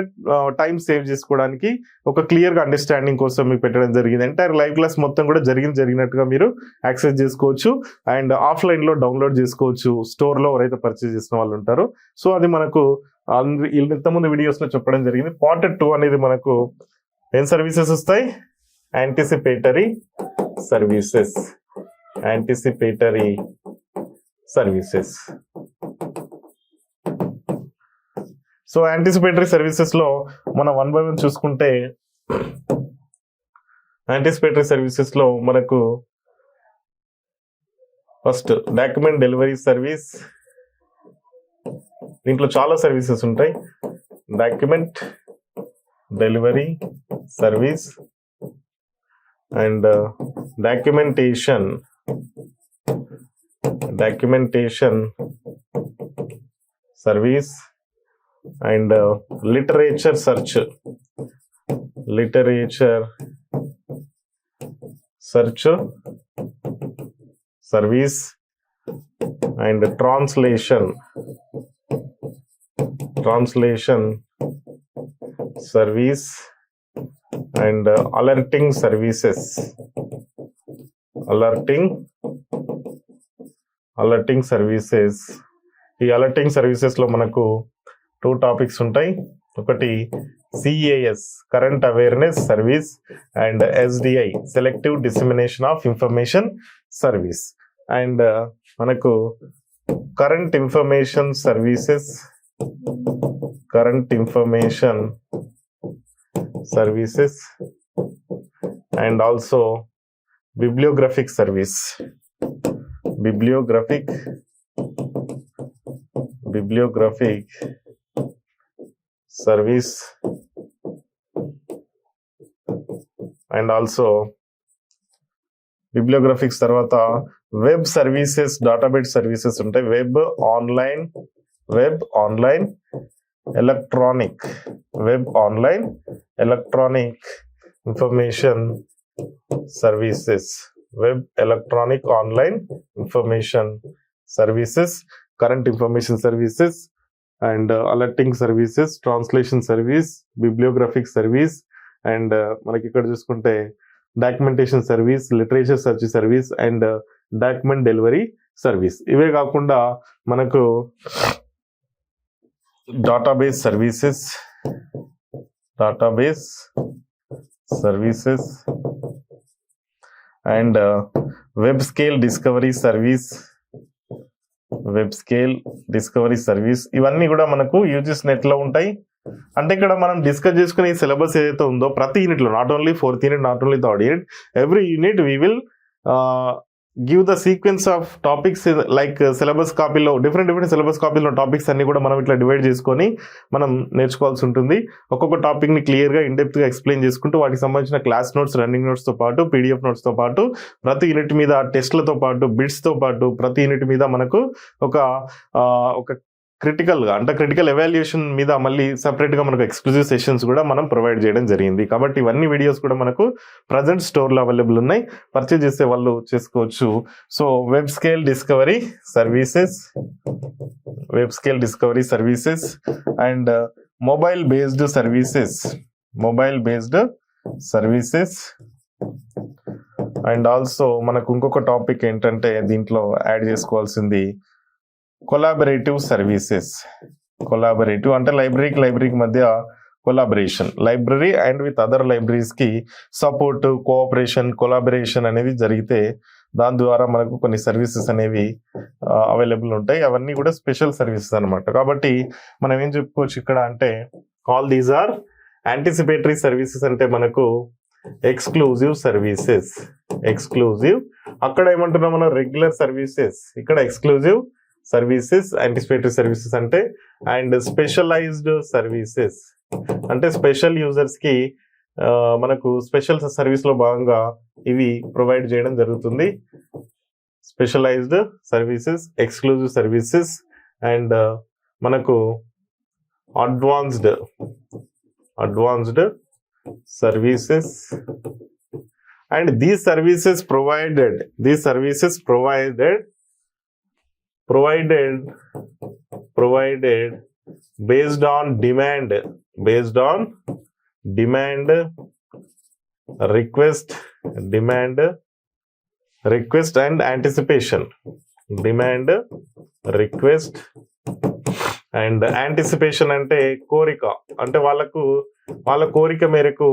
టైం సేవ్ చేసుకోవడానికి, ఒక క్లియర్ గా అండర్స్టాండింగ్ కోసం మీకు పెట్టడం జరిగింది. ఎంటైర్ లైవ్ క్లాస్ మొత్తం కూడా జరిగినట్టుగా మీరు యాక్సెస్ చేసుకోవచ్చు అండ్ ఆఫ్లైన్ లో డౌన్లోడ్ చేసుకోవచ్చు, స్టోర్ లో ఎవరైతే పర్చేస్ చేసిన వాళ్ళు ఉంటారో. సో అది మనకు ఇంతకుముందు వీడియోస్ లో చెప్పడం జరిగింది. పార్ట్ 2 అనేది మనకు ఏం సర్వీసెస్ వస్తాయి? Anticipatory services. Anticipatory services. So anticipatory services లో మనం 1 by 1 చూసుకుంటే, యాంటిసిపేటరీ సర్వీసెస్ లో మనకు ఫస్ట్ డాక్యుమెంట్ డెలివరీ సర్వీస్. దీంట్లో చాలా సర్వీసెస్ ఉంటాయి. Document delivery service and documentation service and literature search service and translation service and alerting services. ఈ alerting services లో మనకు 2 టాపిక్స్ ఉంటాయి. ఒకటి CAS current awareness service and SDI selective dissemination of information service. And మనకు current information services and also bibliographic service and also bibliographics తర్వాత web services, database services ఉంటాయి. Web online electronic information services. Web electronic online information services, current information services and alerting services, translation service, bibliographic service and మనకి ఇక్కడ చూసుకుంటే documentation service, literature search service and document delivery service. ఇవే కాకుండా మనకు database services and web scale discovery service. ఇవన్నీ కూడా మనకు UGC net లో ఉంటాయి. అంటే ఇక్కడ మనం డిస్కస్ చేసుకునే సిలబస్ ఏదైతే ఉందో ప్రతి యూనిట్ లో, not only 4th unit, not only 3rd unit, every unit we will give the sequence of topics like syllabus కాపీలో డిఫరెంట్ సిలబస్ కాపీలో టాపిక్స్ అన్ని కూడా మనం ఇట్లా డివైడ్ చేసుకొని మనం నేర్చుకోవాల్సి ఉంటుంది. ఒక్కొక్క టాపిక్ ని క్లియర్ గా ఇన్డెప్త్ గా ఎక్స్ప్లెయిన్ చేసుకుంటూ వాటికి సంబంధించిన క్లాస్ నోట్స్, రన్నింగ్ నోట్స్ తో పాటు పీడిఎఫ్ నోట్స్ తో పాటు ప్రతి యూనిట్ మీద టెస్ట్లతో పాటు బిట్స్ తో పాటు ప్రతి యూనిట్ మీద మనకు ఒక క్రిటికల్ గా అంటే క్రిటికల్ ఎవాల్యుయేషన్ మీద మళ్ళీ సెపరేట్ గా మనకు ఎక్స్క్లూజివ్ సెషన్స్ కూడా మనం ప్రొవైడ్ చేయడం జరిగింది. కాబట్టి ఇవన్నీ వీడియోస్ కూడా మనకు ప్రజెంట్ స్టోర్ లో అవైలబుల్ ఉన్నాయి, పర్చేజ్ చేసే వాళ్ళు చేసుకోవచ్చు. So web scale discovery services and mobile based services and also మనకు ఇంకొక టాపిక్ ఏంటంటే దీంట్లో యాడ్ చేసుకోవాల్సింది కొలాబరేటివ్ సర్వీసెస్. కొలాబరేటివ్ అంటే లైబ్రరీకి మధ్య collaboration, library and with other libraries కి సపోర్ట్, కోఆపరేషన్, కొలాబరేషన్ అనేది జరిగితే దాని ద్వారా మనకు కొన్ని సర్వీసెస్ అనేవి అవైలబుల్ ఉంటాయి. అవన్నీ కూడా స్పెషల్ సర్వీసెస్ అనమాట. కాబట్టి మనం ఏం చెప్పుకోవచ్చు ఇక్కడ అంటే all these are anticipatory services. అంటే మనకు ఎక్స్క్లూజివ్ అక్కడ ఏమంటున్నాం మనం రెగ్యులర్ సర్వీసెస్, ఇక్కడ ఎక్స్క్లూజివ్ సర్వీసెస్, యాంటిసిపేటరీ సర్వీసెస్ అంటే అండ్ స్పెషలైజ్డ్ సర్వీసెస్ అంటే స్పెషల్ యూజర్స్ కి మనకు స్పెషల్ సర్వీస్ లో భాగంగా ఇవి ప్రొవైడ్ చేయడం జరుగుతుంది. Specialized services, exclusive services and మనకు advanced services and these services provided based on demand, request and anticipation. Demand, request and anticipation అంటే కోరిక, అంటే వాళ్ళ కోరిక మేరకు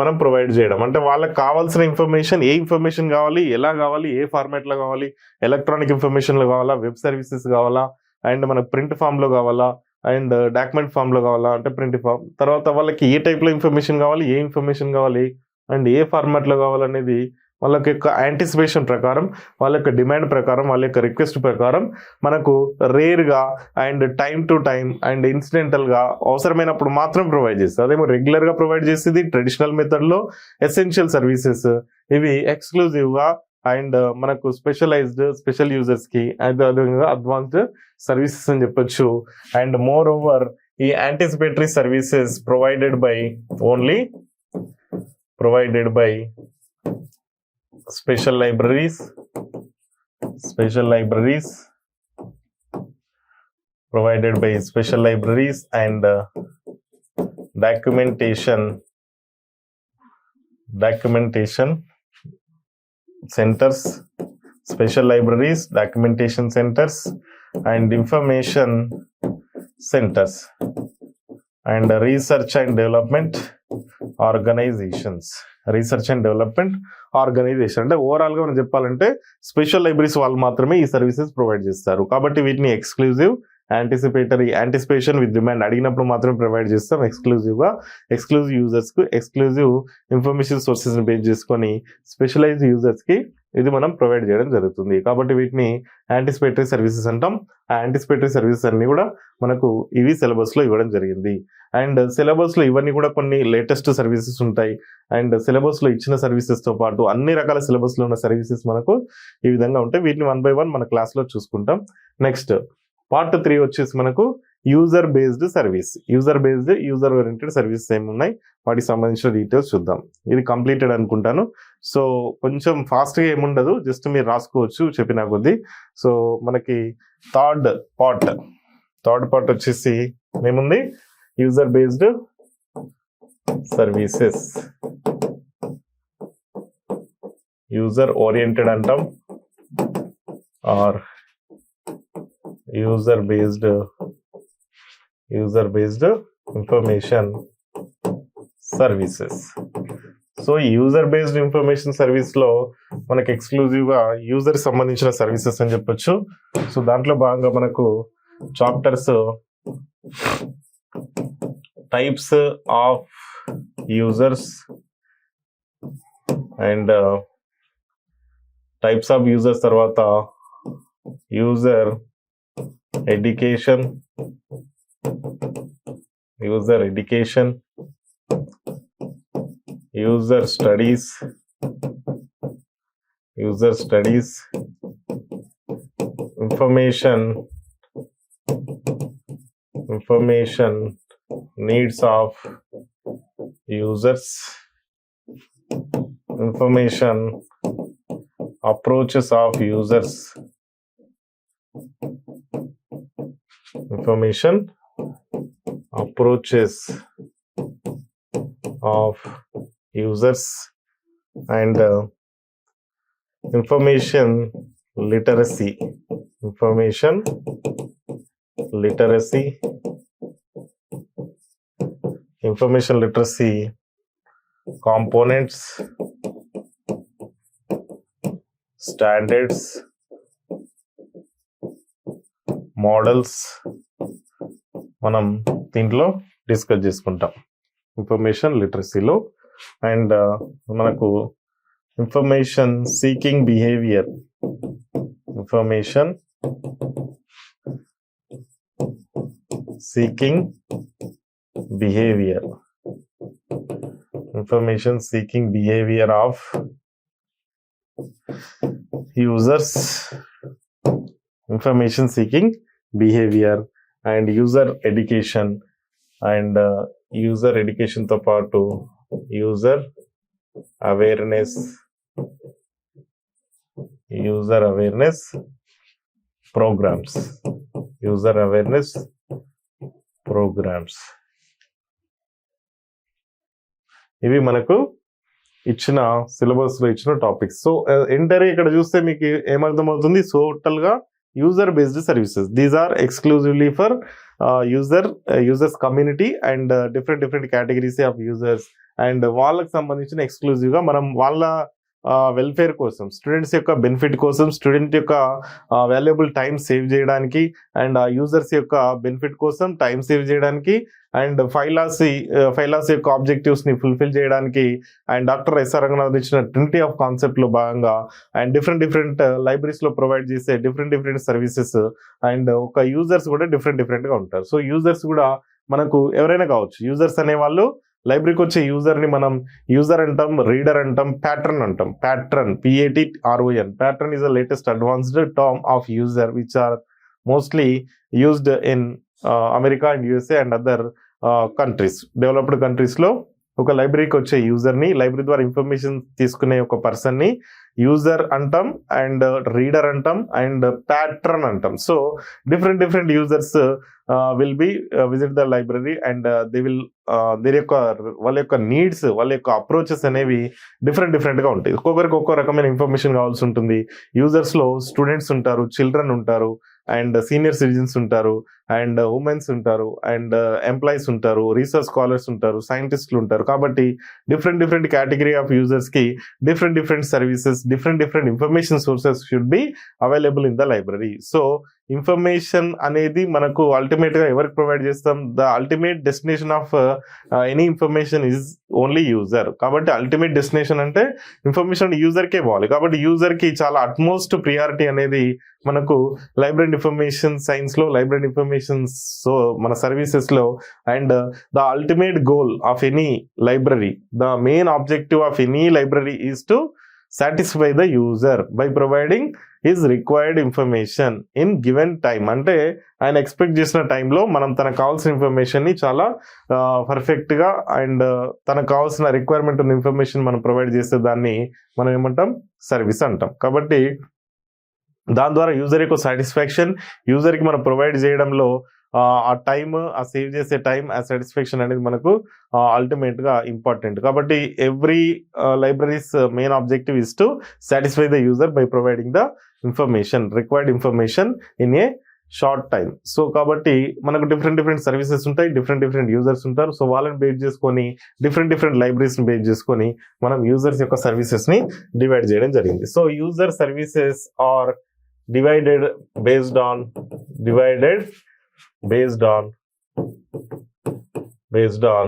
మనం ప్రొవైడ్ చేయడం. అంటే వాళ్ళకి కావాల్సిన ఇన్ఫర్మేషన్, ఏ ఇన్ఫర్మేషన్ కావాలి, ఎలా కావాలి, ఏ ఫార్మాట్ లో కావాలి, ఎలక్ట్రానిక్ ఇన్ఫర్మేషన్ లో కావాలా, వెబ్ సర్వీసెస్ కావాలా, అండ్ మనకు ప్రింట్ ఫామ్ లో కావాలా, అండ్ డాక్యుమెంట్ ఫామ్ లో కావాలా, అంటే ప్రింట్ ఫామ్ తర్వాత వాళ్ళకి ఏ టైప్ లో ఇన్ఫర్మేషన్ కావాలి, అండ్ ఏ ఫార్మాట్ లో కావాలనేది వాళ్ళ యొక్క యాంటిసిపేషన్ ప్రకారం, వాళ్ళ యొక్క డిమాండ్ ప్రకారం, వాళ్ళ యొక్క రిక్వెస్ట్ ప్రకారం మనకు రేర్ గా and time to time and incidental గా అవసరమైనప్పుడు మాత్రం ప్రొవైడ్ చేస్తుంది. అదేమో రెగ్యులర్ గా ప్రొవైడ్ చేసేది ట్రెడిషనల్ మెథడ్ లో ఎసెన్షియల్ సర్వీసెస్, ఇవి ఎక్స్క్లూజివ్ గా అండ్ మనకు స్పెషల్ యూజర్స్ కి అదేవిధంగా అడ్వాన్స్డ్ సర్వీసెస్ అని చెప్పొచ్చు. అండ్ మోర్ ఓవర్ ఈ anticipatory services provided by special libraries provided by special libraries and documentation centers, special libraries, documentation centers and information centers and research and development organizations. అంటే overall గా మనం చెప్పాలంటే special libraries వాళ్ళు మాత్రమే ఈ services provide చేస్తారు. కాబట్టి వీటిని ఎక్స్క్లూజివ్, యాంటిసిపేషన్ విత్ డిమాండ్ అడిగినప్పుడు మాత్రమే ప్రొవైడ్ చేస్తాం. ఎక్స్క్లూజివ్ యూజర్స్ కు ఎక్స్క్లూజివ్ ఇన్ఫర్మేషన్ సోర్సెస్ ని బేస్ చేసుకొని స్పెషలైజ్డ్ యూజర్స్ కి ఇది మనం ప్రొవైడ్ చేయడం జరుగుతుంది. కాబట్టి వీటిని యాంటిసిపేటరీ సర్వీసెస్ అంటాం. ఆ యాంటిసిపేటరీ సర్వీసెస్ అన్ని కూడా మనకు ఇవి సిలబస్ లో ఇవ్వడం జరిగింది. అండ్ సిలబస్ లో ఇవన్నీ కూడా కొన్ని లేటెస్ట్ సర్వీసెస్ ఉంటాయి. అండ్ సిలబస్ లో ఇచ్చిన సర్వీసెస్ తో పాటు అన్ని రకాల సిలబస్ లో ఉన్న సర్వీసెస్ మనకు ఈ విధంగా ఉంటాయి. వీటిని 1 by 1 మన క్లాస్ లో చూసుకుంటాం. నెక్స్ట్ పార్ట్ 3 వచ్చేసి మనకు యూజర్ ఓరియంటెడ్ సర్వీసెస్ ఏమున్నాయి, వాటికి సంబంధించిన డీటెయిల్స్ చూద్దాం. ఇది కంప్లీటెడ్ అనుకుంటాను. సో కొంచెం ఫాస్ట్ గా ఏముండదు, జస్ట్ మీరు రాసుకోవచ్చు చెప్పిన కొద్దీ. సో మనకి థర్డ్ పార్ట్ వచ్చేసి ఏముంది, user based services, user oriented అంటాం or user based information services. So user based information service లో మనకి ఎక్స్క్లూజివ్ గా యూజర్ సంబంధించిన సర్వీసెస్ అని చెప్పొచ్చు. సో దాంట్లో భాగంగా మనకు chapters types of users and types of users తర్వాత user education, user studies, information needs of users, information approaches of users, and information literacy, components, standards, models మనం దీంట్లో డిస్కస్ చేసుకుంటాం ఇన్ఫర్మేషన్ లిటరసీలో. అండ్ మనకు information seeking behaviour, of users, information seeking behavior and user education, and user education తో పాటు user awareness programs, ఇవి మనకు ఇచ్చిన syllabus లో ఇచ్చిన టాపిక్స్. సో ఎంటర్ ఇక్కడ చూస్తే మీకు ఏమర్థమవుతుంది, సో టోటల్ గా user based services, these are exclusively for users community and different categories of users, and వాళ్ళకి సంబంధించిన ఎక్స్క్లూజివ్ గా మనం వాళ్ళ వెల్ఫేర్ కోసం, స్టూడెంట్స్ యొక్క బెనిఫిట్ కోసం, స్టూడెంట్ యొక్క వాల్యుబుల్ టైం సేవ్ చేయడానికి, అండ్ యూజర్స్ యొక్క బెనిఫిట్ కోసం టైం సేవ్ చేయడానికి, అండ్ ఫైలాస్ యొక్క ఆబ్జెక్టివ్స్ ని ఫుల్ఫిల్ చేయడానికి, అండ్ డాక్టర్ ఎస్ఆర్ రంగనాథ్ ఇచ్చిన ట్రినిటీ ఆఫ్ కాన్సెప్ట్ లో భాగంగా, అండ్ డిఫరెంట్ లైబ్రరీస్ లో ప్రొవైడ్ చేసే డిఫరెంట్ సర్వీసెస్, అండ్ ఒక యూజర్స్ కూడా డిఫరెంట్ గా ఉంటారు. సో యూజర్స్ కూడా మనకు ఎవరైనా కావచ్చు. యూజర్స్ అనే వాళ్ళు లైబ్రరీకి వచ్చే యూజర్ ని మనం యూజర్ అంటాం, రీడర్ అంటాం, ప్యాట్రన్ అంటాం. Patron, PATRON, patron is the latest advanced term of user which are mostly used in America and USA and other countries. Developed countries లో ఒక లైబ్రరీకి వచ్చే యూజర్ ని, లైబ్రరీ ద్వారా ఇన్ఫర్మేషన్ తీసుకునే ఒక పర్సన్ ని యూజర్ అంటాం, అండ్ రీడర్ అంటాం, అండ్ ప్యాట్రన్ అంటాం. So different users will be visit the library, and they will వాళ్ళ యొక్క నీడ్స్, వాళ్ళ యొక్క అప్రోచెస్ అనేవి డిఫరెంట్ గా ఉంటాయి. ఒక్కొక్కరికి ఒక్కో రకమైన ఇన్ఫర్మేషన్ కావాల్సి ఉంటుంది. యూజర్స్ లో స్టూడెంట్స్ ఉంటారు, చిల్డ్రన్ ఉంటారు, అండ్ సీనియర్ సిటిజన్స్ ఉంటారు, అండ్ ఉమెన్స్ ఉంటారు, అండ్ ఎంప్లాయీస్ ఉంటారు, రీసెర్చ్ స్కాలర్స్ ఉంటారు, సైంటిస్టులు ఉంటారు. కాబట్టి డిఫరెంట్ కేటగిరీ ఆఫ్ యూజర్స్ కి different services, different information sources should be available in the library. So information అనేది మనకు అల్టిమేట్ గా ఎవరికి ప్రొవైడ్ చేస్తాం? The ultimate destination of any information is only user. కాబట్టి అల్టిమేట్ డెస్టినేషన్ అంటే ఇన్ఫర్మేషన్ యూజర్కే పోవాలి. కాబట్టి యూజర్ కి చాలా అట్మోస్ట్ ప్రియారిటీ అనేది మనకు లైబ్రరీ ఇన్ఫర్మేషన్ సైన్స్ లో, లైబ్రరీ ఇన్ఫర్మేషన్ సో మన సర్వీసెస్ లో, and the ultimate goal of any library, the main objective of any library is to satisfy the user by providing his required information in given time. అంటే ఆయన expect చేసిన టైంలో మనం తనకు కావాల్సిన information ని చాలా పర్ఫెక్ట్ గా, అండ్ తనకు కావాల్సిన రిక్వైర్మెంట్ ఉన్న ఇన్ఫర్మేషన్ మనం ప్రొవైడ్ చేసే దాన్ని మనం ఏమంటాం? సర్వీస్ అంటాం. కాబట్టి దాని ద్వారా యూజర్ యొక్క సాటిస్ఫాక్షన్, యూజర్ కి మనం ప్రొవైడ్ చేయడంలో ఆ టైమ్, ఆ సేవ్ చేసే టైం, ఆ సాటిస్ఫాక్షన్ అనేది మనకు అల్టిమేట్ గా ఇంపార్టెంట్. కాబట్టి every libraries main objective is to satisfy the user by providing the required information in a short time. So కాబట్టి మనకు డిఫరెంట్ సర్వీసెస్ ఉంటాయి, డిఫరెంట్ యూజర్స్ ఉంటారు. సో వాళ్ళని బేస్ చేసుకొని డిఫరెంట్ లైబ్రరీస్ ని బేస్ చేసుకొని మనం యూజర్స్ యొక్క సర్వీసెస్ ని డివైడ్ చేయడం జరిగింది. So user services are divided based on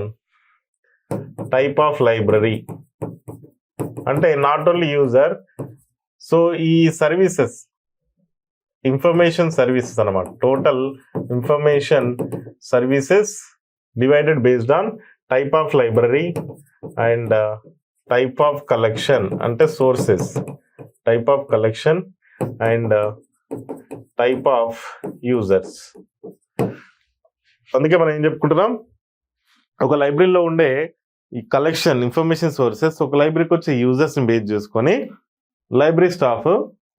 type of library. అంటే నాట్ ఓన్లీ యూజర్, సో ఈ సర్వీసెస్ ఇన్ఫర్మేషన్ సర్వీసెస్ అన్నమాట. Total information services divided based on type of library and type of collection అంటే sources, type of collection and type of users. అందుకే మనం ఏం చెప్పుకుంటున్నాం, ఒక లైబ్రరీలో ఉండే ఈ కలెక్షన్ ఇన్ఫర్మేషన్ సోర్సెస్ ఒక లైబ్రరీకి వచ్చే యూజర్స్ని బేస్ చేసుకొని లైబ్రరీ స్టాఫ్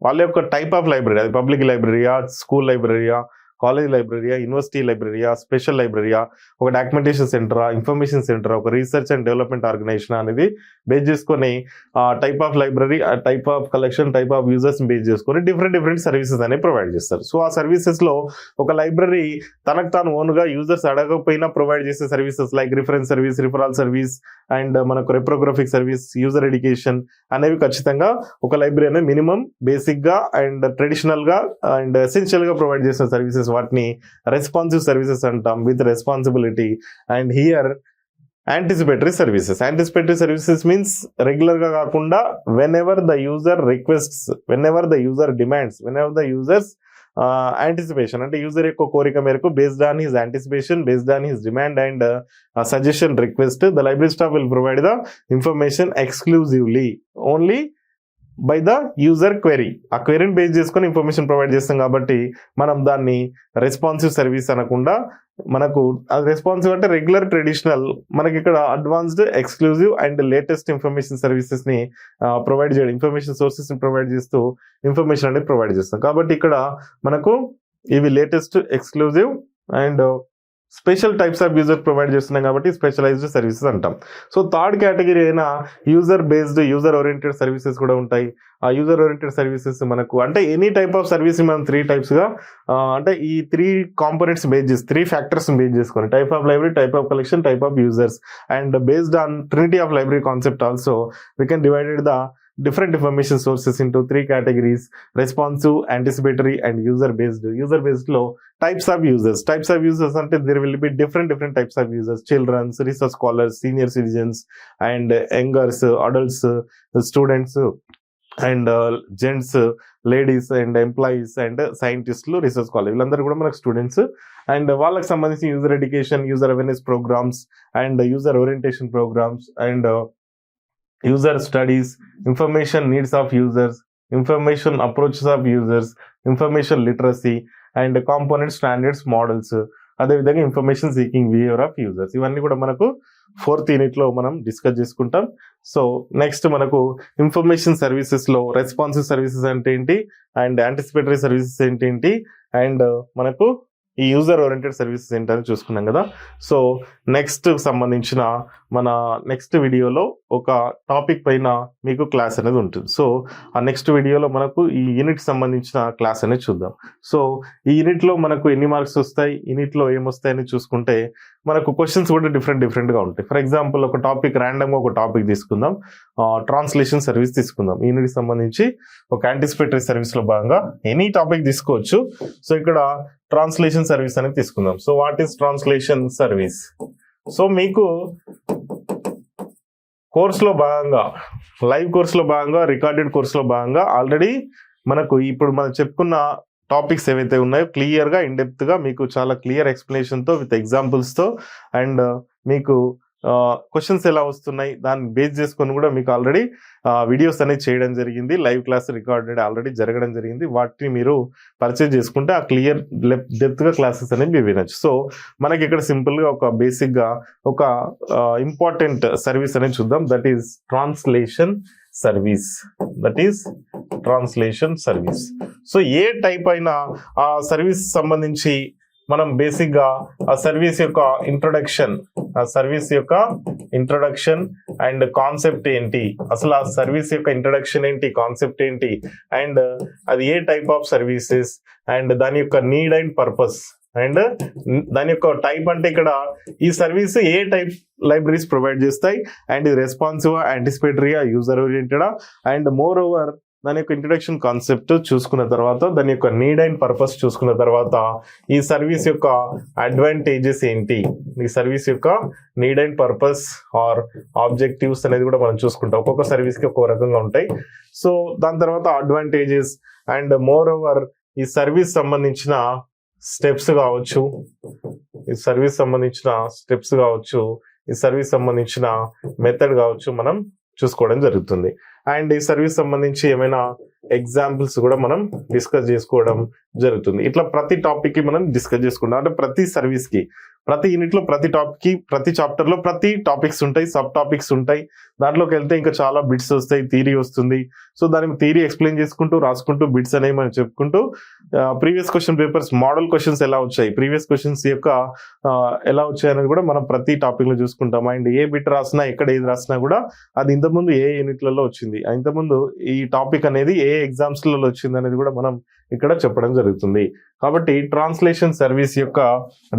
వాళ్ళ యొక్క టైప్ ఆఫ్ లైబ్రరీ, అది పబ్లిక్ లైబ్రరీయా, స్కూల్ లైబ్రరీయా, కాలేజ్ లైబ్రరీయా, యూనివర్సిటీ లైబ్రరీయా, స్పెషల్ లైబ్రరీయా, ఒక డాక్యుమెంటేషన్ సెంటరా, ఇన్ఫర్మేషన్ సెంటరా, ఒక రీసెర్చ్ అండ్ డెవలప్మెంట్ ఆర్గనైజేషన్ అనేది బేస్ చేసుకొని type of library, type of collection, type of users base చేసుకొని డిఫరెంట్ సర్వీసెస్ అనేవి ప్రొవైడ్ చేస్తారు. సో ఆ సర్వీసెస్లో ఒక లైబ్రరీ తనకు తాను ఓన్గా యూజర్స్ అడగకపోయినా ప్రొవైడ్ చేసే services like reference service, referral service and మనకు రెప్రోగ్రఫిక్ సర్వీస్, యూజర్ ఎడ్యుకేషన్ అనేవి ఖచ్చితంగా ఒక లైబ్రరీ అనేది మినిమం బేసిక్గా అండ్ ట్రెడిషనల్గా అండ్ ఎసెన్షియల్గా ప్రొవైడ్ చేసిన సర్వీసెస్, వాటిని రెస్పాన్సివ్ సర్వీసెస్ అంటాం with responsibility. And here anticipatory services means regular గా కాకుండా when ever the user requests, when ever the user demands, when ever the users anticipation అంటే user యొక్క కోరిక మేరకు based on his anticipation, based on his demand and suggestion request, the library staff will provide the information exclusively only by the user query. ఆ క్వెరీని base చేసుకొని information provide చేస్తాం కాబట్టి మనం దాన్ని రెస్పాన్సివ్ సర్వీస్ అనకుండా, మనకు అది రెస్పాన్సివ్ అంటే రెగ్యులర్, ట్రెడిషనల్, మనకి ఇక్కడ advanced, exclusive and latest information services ని ప్రొవైడ్ చేయడం, ఇన్ఫర్మేషన్ సోర్సెస్ ని ప్రొవైడ్ చేస్తూ ఇన్ఫర్మేషన్ అనేది ప్రొవైడ్ చేస్తాం. కాబట్టి ఇక్కడ మనకు ఇవి latest, exclusive and special types of user provide చేస్తున్నాం కాబట్టి స్పెషలైజ్డ్ సర్వీసెస్ అంటాం. సో థర్డ్ కేటగిరీ అయినా user based, user oriented services కూడా ఉంటాయి. ఆ యూజర్ ఓరియంటెడ్ సర్వీసెస్ మనకు అంటే ఎనీ టైప్ ఆఫ్ సర్వీస్ మనం 3 టైప్స్గా అంటే ఈ 3 కాంపోనెంట్స్ బేస్ చేసి 3 ఫ్యాక్టర్స్ బేస్ చేసుకొని type of library, type of collection, type of users and based on Trinity of library concept also we can divided the different information sources into 3 categories: responsive, anticipatory and user based lo types of users ante there will be different types of users: children, research scholars, senior citizens and youngers, adults, students and gents, ladies and employees and scientists, research scholars, వీళ్ళందరూ కూడా మనకు students. And వాళ్ళకి సంబంధించి user education, user awareness programmes and user orientation programmes and user studies, information needs of users, information approaches of users, information literacy and component standards models, అదేవిధంగా information seeking behaviour of users. ఇవన్నీ కూడా మనకు 4th యూనిట్లో మనం discuss చేసుకుంటాం. So next మనకు information సర్వీసెస్లో responsive services అంటే ఏంటి అండ్ యాంటిసిపేటరీ సర్వీసెస్ ఏంటి అండ్ మనకు ఈ యూజర్ ఓరియంటెడ్ సర్వీసెస్ ఏంటని చూసుకున్నాం కదా. సో నెక్స్ట్ సంబంధించిన మన నెక్స్ట్ వీడియోలో ఒక టాపిక్ పైన మీకు క్లాస్ అనేది ఉంటుంది. సో ఆ నెక్స్ట్ వీడియోలో మనకు ఈ యూనిట్ సంబంధించిన క్లాస్ అనేది చూద్దాం. సో ఈ యూనిట్లో మనకు ఎన్ని మార్క్స్ వస్తాయి, యూనిట్లో ఏమొస్తాయని చూసుకుంటే మనకు క్వశ్చన్స్ కూడా డిఫరెంట్గా ఉంటాయి. ఫర్ ఎగ్జాంపుల్ ఒక టాపిక్ ర్యాండమ్గా ఒక టాపిక్ తీసుకుందాం, ట్రాన్స్లేషన్ సర్వీస్ తీసుకుందాం. ఈ యూనిట్కి సంబంధించి ఒక యాంటిసిపేటరీ సర్వీస్లో భాగంగా ఎనీ టాపిక్ తీసుకోవచ్చు. సో ఇక్కడ ట్రాన్స్లేషన్ సర్వీస్ అనేది తీసుకుందాం. So what is translation service? So మీకు కోర్సులో భాగంగా, లైవ్ కోర్సులో భాగంగా, రికార్డెడ్ కోర్సులో భాగంగా ఆల్రెడీ మనకు ఇప్పుడు మనం చెప్పుకున్న టాపిక్స్ ఏవైతే ఉన్నాయో క్లియర్గా, ఇన్డెప్త్గా మీకు చాలా క్లియర్ ఎక్స్ప్లెనేషన్తో విత్ ఎగ్జాంపుల్స్తో అండ్ మీకు క్వశ్చన్స్ ఎలా వస్తున్నాయి దాన్ని బేస్ చేసుకొని కూడా మీకు ఆల్రెడీ వీడియోస్ అనేది చేయడం జరిగింది. లైవ్ క్లాస్ రికార్డెడ్ ఆల్రెడీ జరగడం జరిగింది. వాటిని మీరు పర్చేజ్ చేసుకుంటే ఆ క్లియర్ డెప్త్గా క్లాసెస్ అనేవి మీరు వినొచ్చు. సో మనకి ఇక్కడ సింపుల్గా ఒక బేసిక్గా ఒక ఇంపార్టెంట్ సర్వీస్ అనేది చూద్దాం. That is translation service. So A type అయినా ఆ సర్వీస్ సంబంధించి మనం బేసిక్గా ఆ సర్వీస్ యొక్క ఇంట్రొడక్షన్ అండ్ కాన్సెప్ట్ ఏంటి, అసలు ఆ సర్వీస్ యొక్క ఇంట్రొడక్షన్ ఏంటి, కాన్సెప్ట్ ఏంటి అండ్ అది ఏ టైప్ ఆఫ్ సర్వీసెస్ అండ్ దాని యొక్క నీడ్ అండ్ పర్పస్ అండ్ దాని యొక్క టైప్ అంటే ఇక్కడ ఈ సర్వీస్ ఏ టైప్ లైబ్రరీస్ ప్రొవైడ్ చేస్తాయి అండ్ ఇది రెస్పాన్సివ్, యాంటిసిపేటరీయా, యూజర్ ఓరియంటెడా అండ్ మోర్ ఓవర్ దాని యొక్క ఇంట్రడక్షన్ కాన్సెప్ట్ చూసుకున్న తర్వాత, దాని యొక్క నీడ్ అండ్ పర్పస్ చూసుకున్న తర్వాత, ఈ సర్వీస్ యొక్క అడ్వాంటేజెస్ ఏంటి, ఈ సర్వీస్ యొక్క need and purpose or objectives అనేది కూడా మనం చూసుకుంటాం. ఒక్కొక్క సర్వీస్కి ఒక్కొక్క రకంగా ఉంటాయి. సో దాని తర్వాత అడ్వాంటేజెస్ అండ్ మోర్ ఓవర్ ఈ సర్వీస్ సంబంధించిన స్టెప్స్ కావచ్చు, ఈ సర్వీస్ సంబంధించిన మెథడ్ కావచ్చు మనం చూసుకోవడం జరుగుతుంది. అండ్ ఈ సర్వీస్ సంబంధించి ఏమైనా ఎగ్జాంపుల్స్ కూడా మనం డిస్కస్ చేసుకోవడం జరుగుతుంది. ఇట్లా ప్రతి టాపిక్ కి మనం డిస్కస్ చేసుకుంటాం. అంటే ప్రతి సర్వీస్ కి, ప్రతి యూనిట్ లో, ప్రతి టాపిక్ కి, ప్రతి చాప్టర్ లో ప్రతి టాపిక్స్ ఉంటాయి, సబ్ టాపిక్స్ ఉంటాయి. దాంట్లోకి వెళ్తే ఇంకా చాలా బిట్స్ వస్తాయి, థియరీ వస్తుంది. సో దానికి థియరీ ఎక్స్ప్లెయిన్ చేసుకుంటూ, రాసుకుంటూ, బిట్స్ అనేవి మనం చెప్పుకుంటూ, previous question papers model questions ఎలా వచ్చాయి, ప్రీవియస్ క్వశ్చన్స్ యొక్క ఎలా వచ్చాయి అనేది కూడా మనం ప్రతి టాపిక్ లో చూసుకుంటాం. అండ్ ఏ బిట్ రాసినా, ఎక్కడ ఏది రాసినా కూడా అది ఇంతకుముందు ఏ యూనిట్లలో వచ్చింది, ఇంతకుముందు ఈ టాపిక్ అనేది ఏ ఎగ్జామ్స్ లలో వచ్చింది అనేది కూడా మనం ఇక్కడ చెప్పడం జరుగుతుంది. కాబట్టి ట్రాన్స్లేషన్ సర్వీస్ యొక్క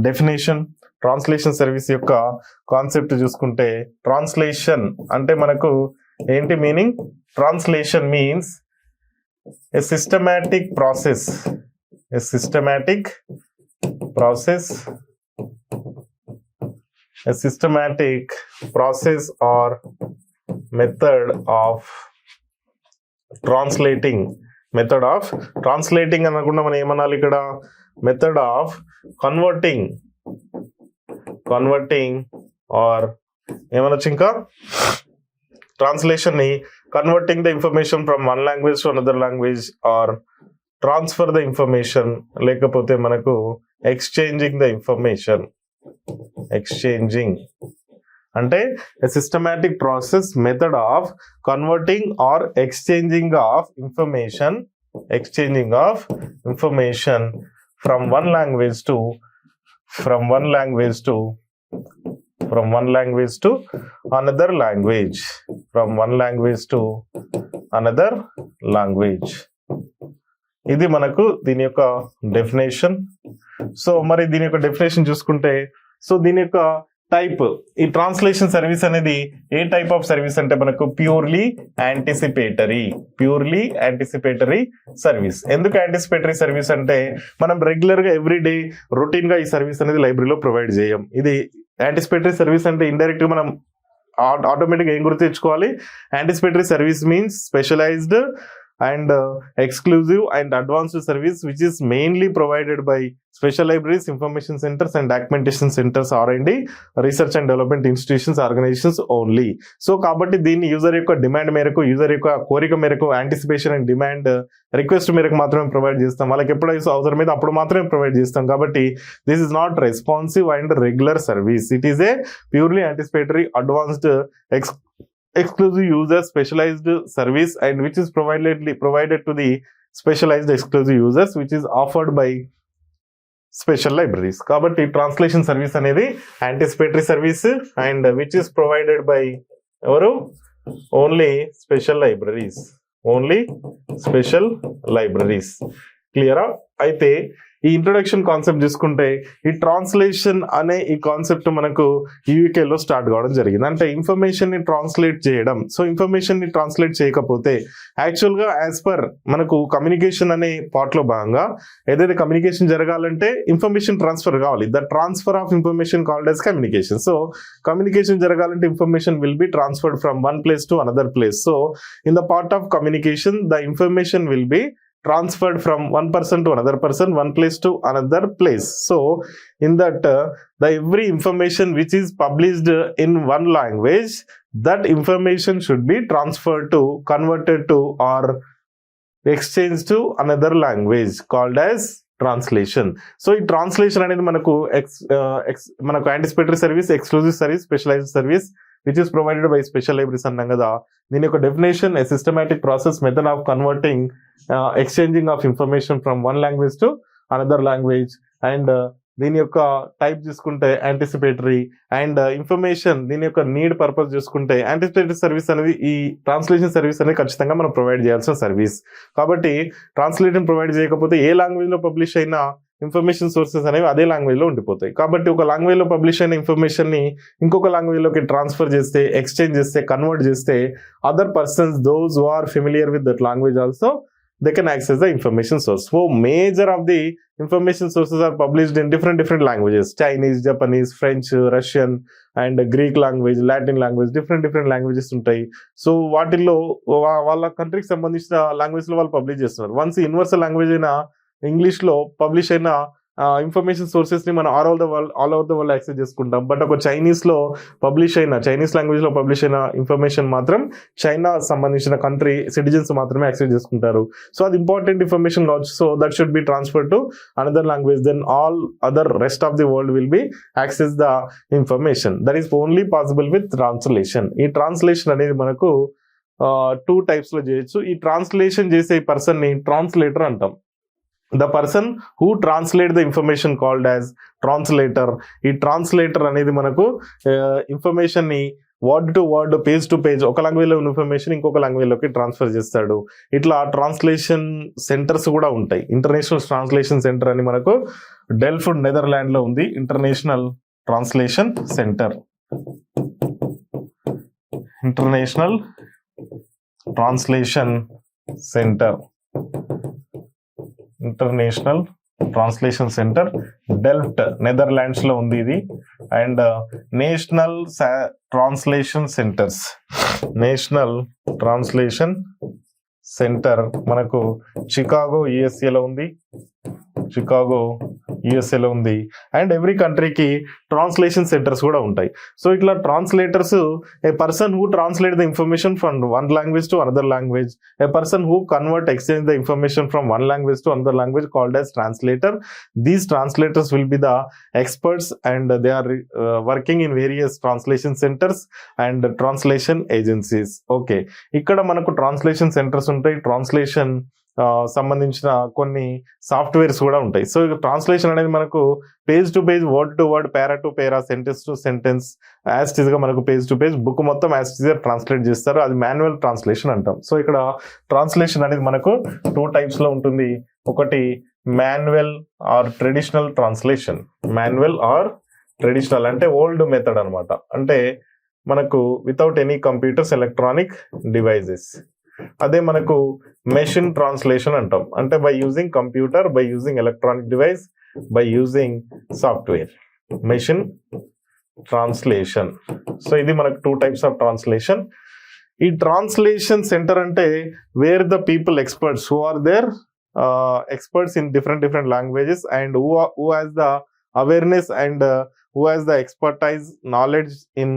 డెఫినేషన్, ట్రాన్స్లేషన్ సర్వీస్ యొక్క కాన్సెప్ట్ చూసుకుంటే, ట్రాన్స్లేషన్ అంటే మనకు ఏంటి meaning? Translation means a systematic process or method of translating అనకుండా మనం ఏమనాలి ఇక్కడ? మెథడ్ ఆఫ్ కన్వర్టింగ్ ఆర్ ఏమనొచ్చు ఇంకా? ట్రాన్స్లేషన్ ని converting the information from one language to another language, or transfer the information, లేకపోతే మనకు ఎక్స్చేంజింగ్ ద ఇన్ఫర్మేషన్. అంటే a systematic process, method of converting or exchanging of information from one language to another language. ఇది మనకు దీని యొక్క definition. So మరి దీని యొక్క డెఫినేషన్ చూసుకుంటే, సో దీని యొక్క టైప్, ఈ ట్రాన్స్లేషన్ సర్వీస్ అనేది ఏ టైప్ ఆఫ్ సర్వీస్ అంటే మనకు ప్యూర్లీ యాంటిసిపేటరీ సర్వీస్. ఎందుకు యాంటిసిపేటరీ సర్వీస్ అంటే, మనం రెగ్యులర్ గా ఎవ్రీ డే రొటీన్ గా ఈ సర్వీస్ అనేది లైబ్రరీలో ప్రొవైడ్ చేయం. ఇది యాంటిసిపేటరీ సర్వీస్ అంటే ఇండైరెక్ట్ గా మనం ఆటోమేటిక్ ఏం గుర్తు తెచ్చుకోవాలి? Anticipatory service means specialised and exclusive and advanced service which is mainly provided by special libraries, information centers and documentation centers, R&D, research and development institutions, organizations only. So కాబట్టి దీన్ని user యొక్క demand మేరకు, user యొక్క కోరిక మేరకు, anticipation and demand request మేరకు మాత్రమే provide చేస్తాం. వాళ్ళకి ఎప్పుడైతే అవసరం మీద అప్పుడు మాత్రమే ప్రొవైడ్ చేస్తాం. కాబట్టి this is not responsive and regular service. It is a purely anticipatory advanced exclusive user specialized service and which is provided to the specialized exclusive users which is offered by special libraries. కాబట్టి translation service అనేది anticipatory service and which is provided by ఎవరు? Only special libraries. క్లియరా? అయితే ఈ introduction concept చూసుకుంటే, ఈ translation అనే ఈ కాన్సెప్ట్ మనకు యూకేలో స్టార్ట్ కావడం జరిగింది. అంటే ఇన్ఫర్మేషన్ ని ట్రాన్స్లేట్ చేయడం. సో ఇన్ఫర్మేషన్ ని ట్రాన్స్లేట్ చేయకపోతే యాక్చువల్ గా యాజ్ పర్ మనకు కమ్యూనికేషన్ అనే పార్ట్ లో భాగంగా ఏదైతే కమ్యూనికేషన్ జరగాలంటే ఇన్ఫర్మేషన్ ట్రాన్స్ఫర్ కావాలి. The transfer of information called as communication. So communication జరగాలంటే information will be transferred from one place to another place. So in the part of communication the information will be transferred from one person to another person, one place to another place. So in that the every information which is published in one language, that information should be transferred to, converted to or exchanged to another language called as translation. So ఈ translation అనేది మనకు anticipatory service, exclusive service, specialised service which is provided by special libraries అన్నాం కదా. దీని యొక్క definition a systematic process, method of converting, exchanging of information from one language to another language. And దీని యొక్క type చూసుకుంటే anticipatory and information, దీని యొక్క need purpose చూసుకుంటే యాంటిసిపేటరీ సర్వీస్ అనేది, ఈ ట్రాన్స్లేషన్ సర్వీస్ అనేది ఖచ్చితంగా మనం ప్రొవైడ్ చేయాల్సిన సర్వీస్. కాబట్టి ట్రాన్స్లేషన్ ప్రొవైడ్ చేయకపోతే ఏ లాంగ్వేజ్ లో పబ్లిష్ అయినా ఇన్ఫర్మేషన్ సోర్సెస్ అనేవి అదే లాంగ్వేజ్ లో ఉండిపోతాయి. కాబట్టి ఒక లాంగ్వేజ్ లో పబ్లిష్ అయిన ఇన్ఫర్మేషన్ ని ఇంకొక లాంగ్వేజ్ లోకి ట్రాన్స్ఫర్ చేస్తే, ఎక్స్చేంజ్ చేస్తే, కన్వర్ట్ చేస్తే, other persons those who are familiar with that language also they can access the information source. So major of the information sources are published in different languages: Chinese, Japanese, French, Russian and Greek language, Latin language, different languages ఉంటాయి. సో వాటిల్లో వాళ్ళ కంట్రీకి సంబంధించిన language లో వాళ్ళు publish చేస్తున్నారు. Once universal language అయిన ఇంగ్లీష్ లో పబ్లిష్ అయిన ఇన్ఫర్మేషన్ సోర్సెస్ ని మనం all over the world access చేసుకుంటాం. బట్ ఒక చైనీస్ లాంగ్వేజ్ లో పబ్లిష్ అయిన ఇన్ఫర్మేషన్ మాత్రం చైనా సంబంధించిన కంట్రీ సిటిజన్స్ మాత్రమే యాక్సెస్ చేసుకుంటారు. సో అది ఇంపార్టెంట్ ఇన్ఫర్మేషన్ కావచ్చు. So that should be transfer to another language, then all other rest of the world will B access the information. That is only possible with translation. ఈ translation అనేది మనకు 2 types లో చేయొచ్చు. ఈ translation చేసే person ని translator అంటాం. The person who translate the information called as translator. ఈ ట్రాన్స్లేటర్ అనేది మనకు ఇన్ఫర్మేషన్ ని word to word, page to page, ఒక లాంగ్వేజ్ లో ఇన్ఫర్మేషన్ ఇంకొక లాంగ్వేజ్ లోకి ట్రాన్స్ఫర్ చేస్తాడు. ఇట్లా ట్రాన్స్లేషన్ సెంటర్స్ కూడా ఉంటాయి. ఇంటర్నేషనల్ ట్రాన్స్లేషన్ సెంటర్ అని మనకు డెల్ఫ్ నెదర్లాండ్ లో ఉంది. International translation centre, international translation centre, international translation centre Delft Netherlands లో ఉంది ఇది. And national translation centres, national translation centre మనకు చికాగో యుఎస్ఏ లో ఉంది. అండ్ ఎవ్రీ కంట్రీకి ట్రాన్స్లేషన్ సెంటర్స్ కూడా ఉంటాయి. సో ఇట్లా translators, A person who translate the information from one language to another language, A person who exchange the information from one language to another language called as translator. These translators will be the experts and they are working in various translation centres and translation agencies. Okay, ఇక్కడ మనకు translation centres ఉంటాయి. Translation సంబంధించిన కొన్ని softwares కూడా ఉంటాయి. So translation అనేది మనకు page to page, word to word, para to para, sentence to sentence, as గా మనకు పేజ్ టు పేజ్ బుక్ మొత్తం యాజ్ ట్రాన్స్లేట్ చేస్తారు. అది మాన్యువల్ ట్రాన్స్లేషన్ అంటాం. సో ఇక్కడ ట్రాన్స్లేషన్ అనేది మనకు 2 types లో ఉంటుంది. ఒకటి manual are traditional translation. Manual are traditional అంటే ఓల్డ్ మెథడ్ అనమాట. అంటే మనకు without any computers, electronic devices. అదే మనకు మెషిన్ ట్రాన్స్లేషన్ అంటాం. అంటే by using computer, by using electronic device, by using software. Machine translation. So ఇది మనకు 2 types ఆఫ్ ట్రాన్స్లేషన్. ఈ ట్రాన్స్లేషన్ సెంటర్ అంటే where the people experts who are there experts in different languages and who has the awareness and who has the expertise, knowledge in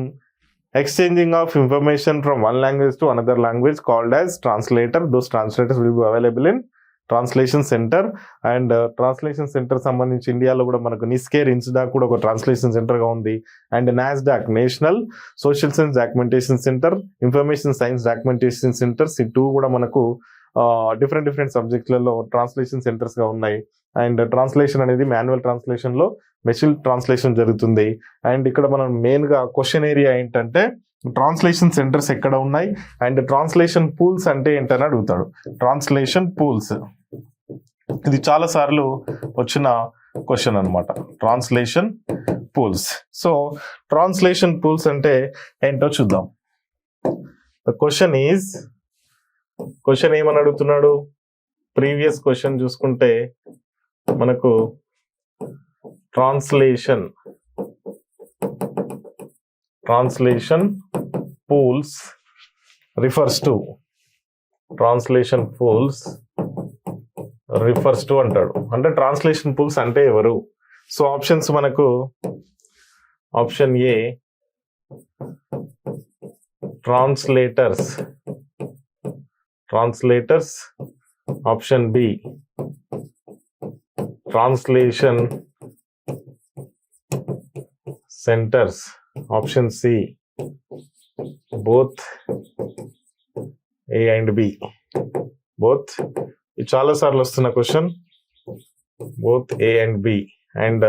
exchanging of information from one language to another language called as translator. Those translators will be available in translation centre. And translation centre సంబంధించి ఇండియాలో కూడా మనకు నిస్కేర్ ఇన్స్డాక్ కూడా ఒక translation centre గా ఉంది. And Nasdaq, national social science documentation centre, information science documentation centres, ఈ 2 కూడా మనకు డిఫరెంట్ సబ్జెక్ట్లలో ట్రాన్స్లేషన్ సెంటర్స్ గా ఉన్నాయి. అండ్ ట్రాన్స్లేషన్ అనేది మాన్యువల్ ట్రాన్స్లేషన్ లో మెషిన్ ట్రాన్స్లేషన్ జరుగుతుంది. అండ్ ఇక్కడ మనం మెయిన్ గా క్వశ్చన్ ఏరియా ఏంటంటే ట్రాన్స్లేషన్ సెంటర్స్ ఎక్కడ ఉన్నాయి అండ్ ట్రాన్స్లేషన్ పూల్స్ అంటే ఏంటని అడుగుతాడు. ట్రాన్స్లేషన్ పూల్స్ ఇది చాలా సార్లు వచ్చిన క్వశ్చన్ అన్నమాట. Translation pools. So translation pools అంటే ఏంటో చూద్దాం. క్వశ్చన్ ఏమని అడుగుతున్నాడు? ప్రీవియస్ క్వశ్చన్ చూసుకుంటే మనకు ట్రాన్స్లేషన్ pools refers to అంటాడు. అంటే ట్రాన్స్లేషన్ పూల్స్ అంటే ఎవరు? సో ఆప్షన్స్ మనకు option A translators, option B translation centres, option C both A and B. Both ఇది చాలా సార్లు వస్తున్న క్వశ్చన్. Both A and B. And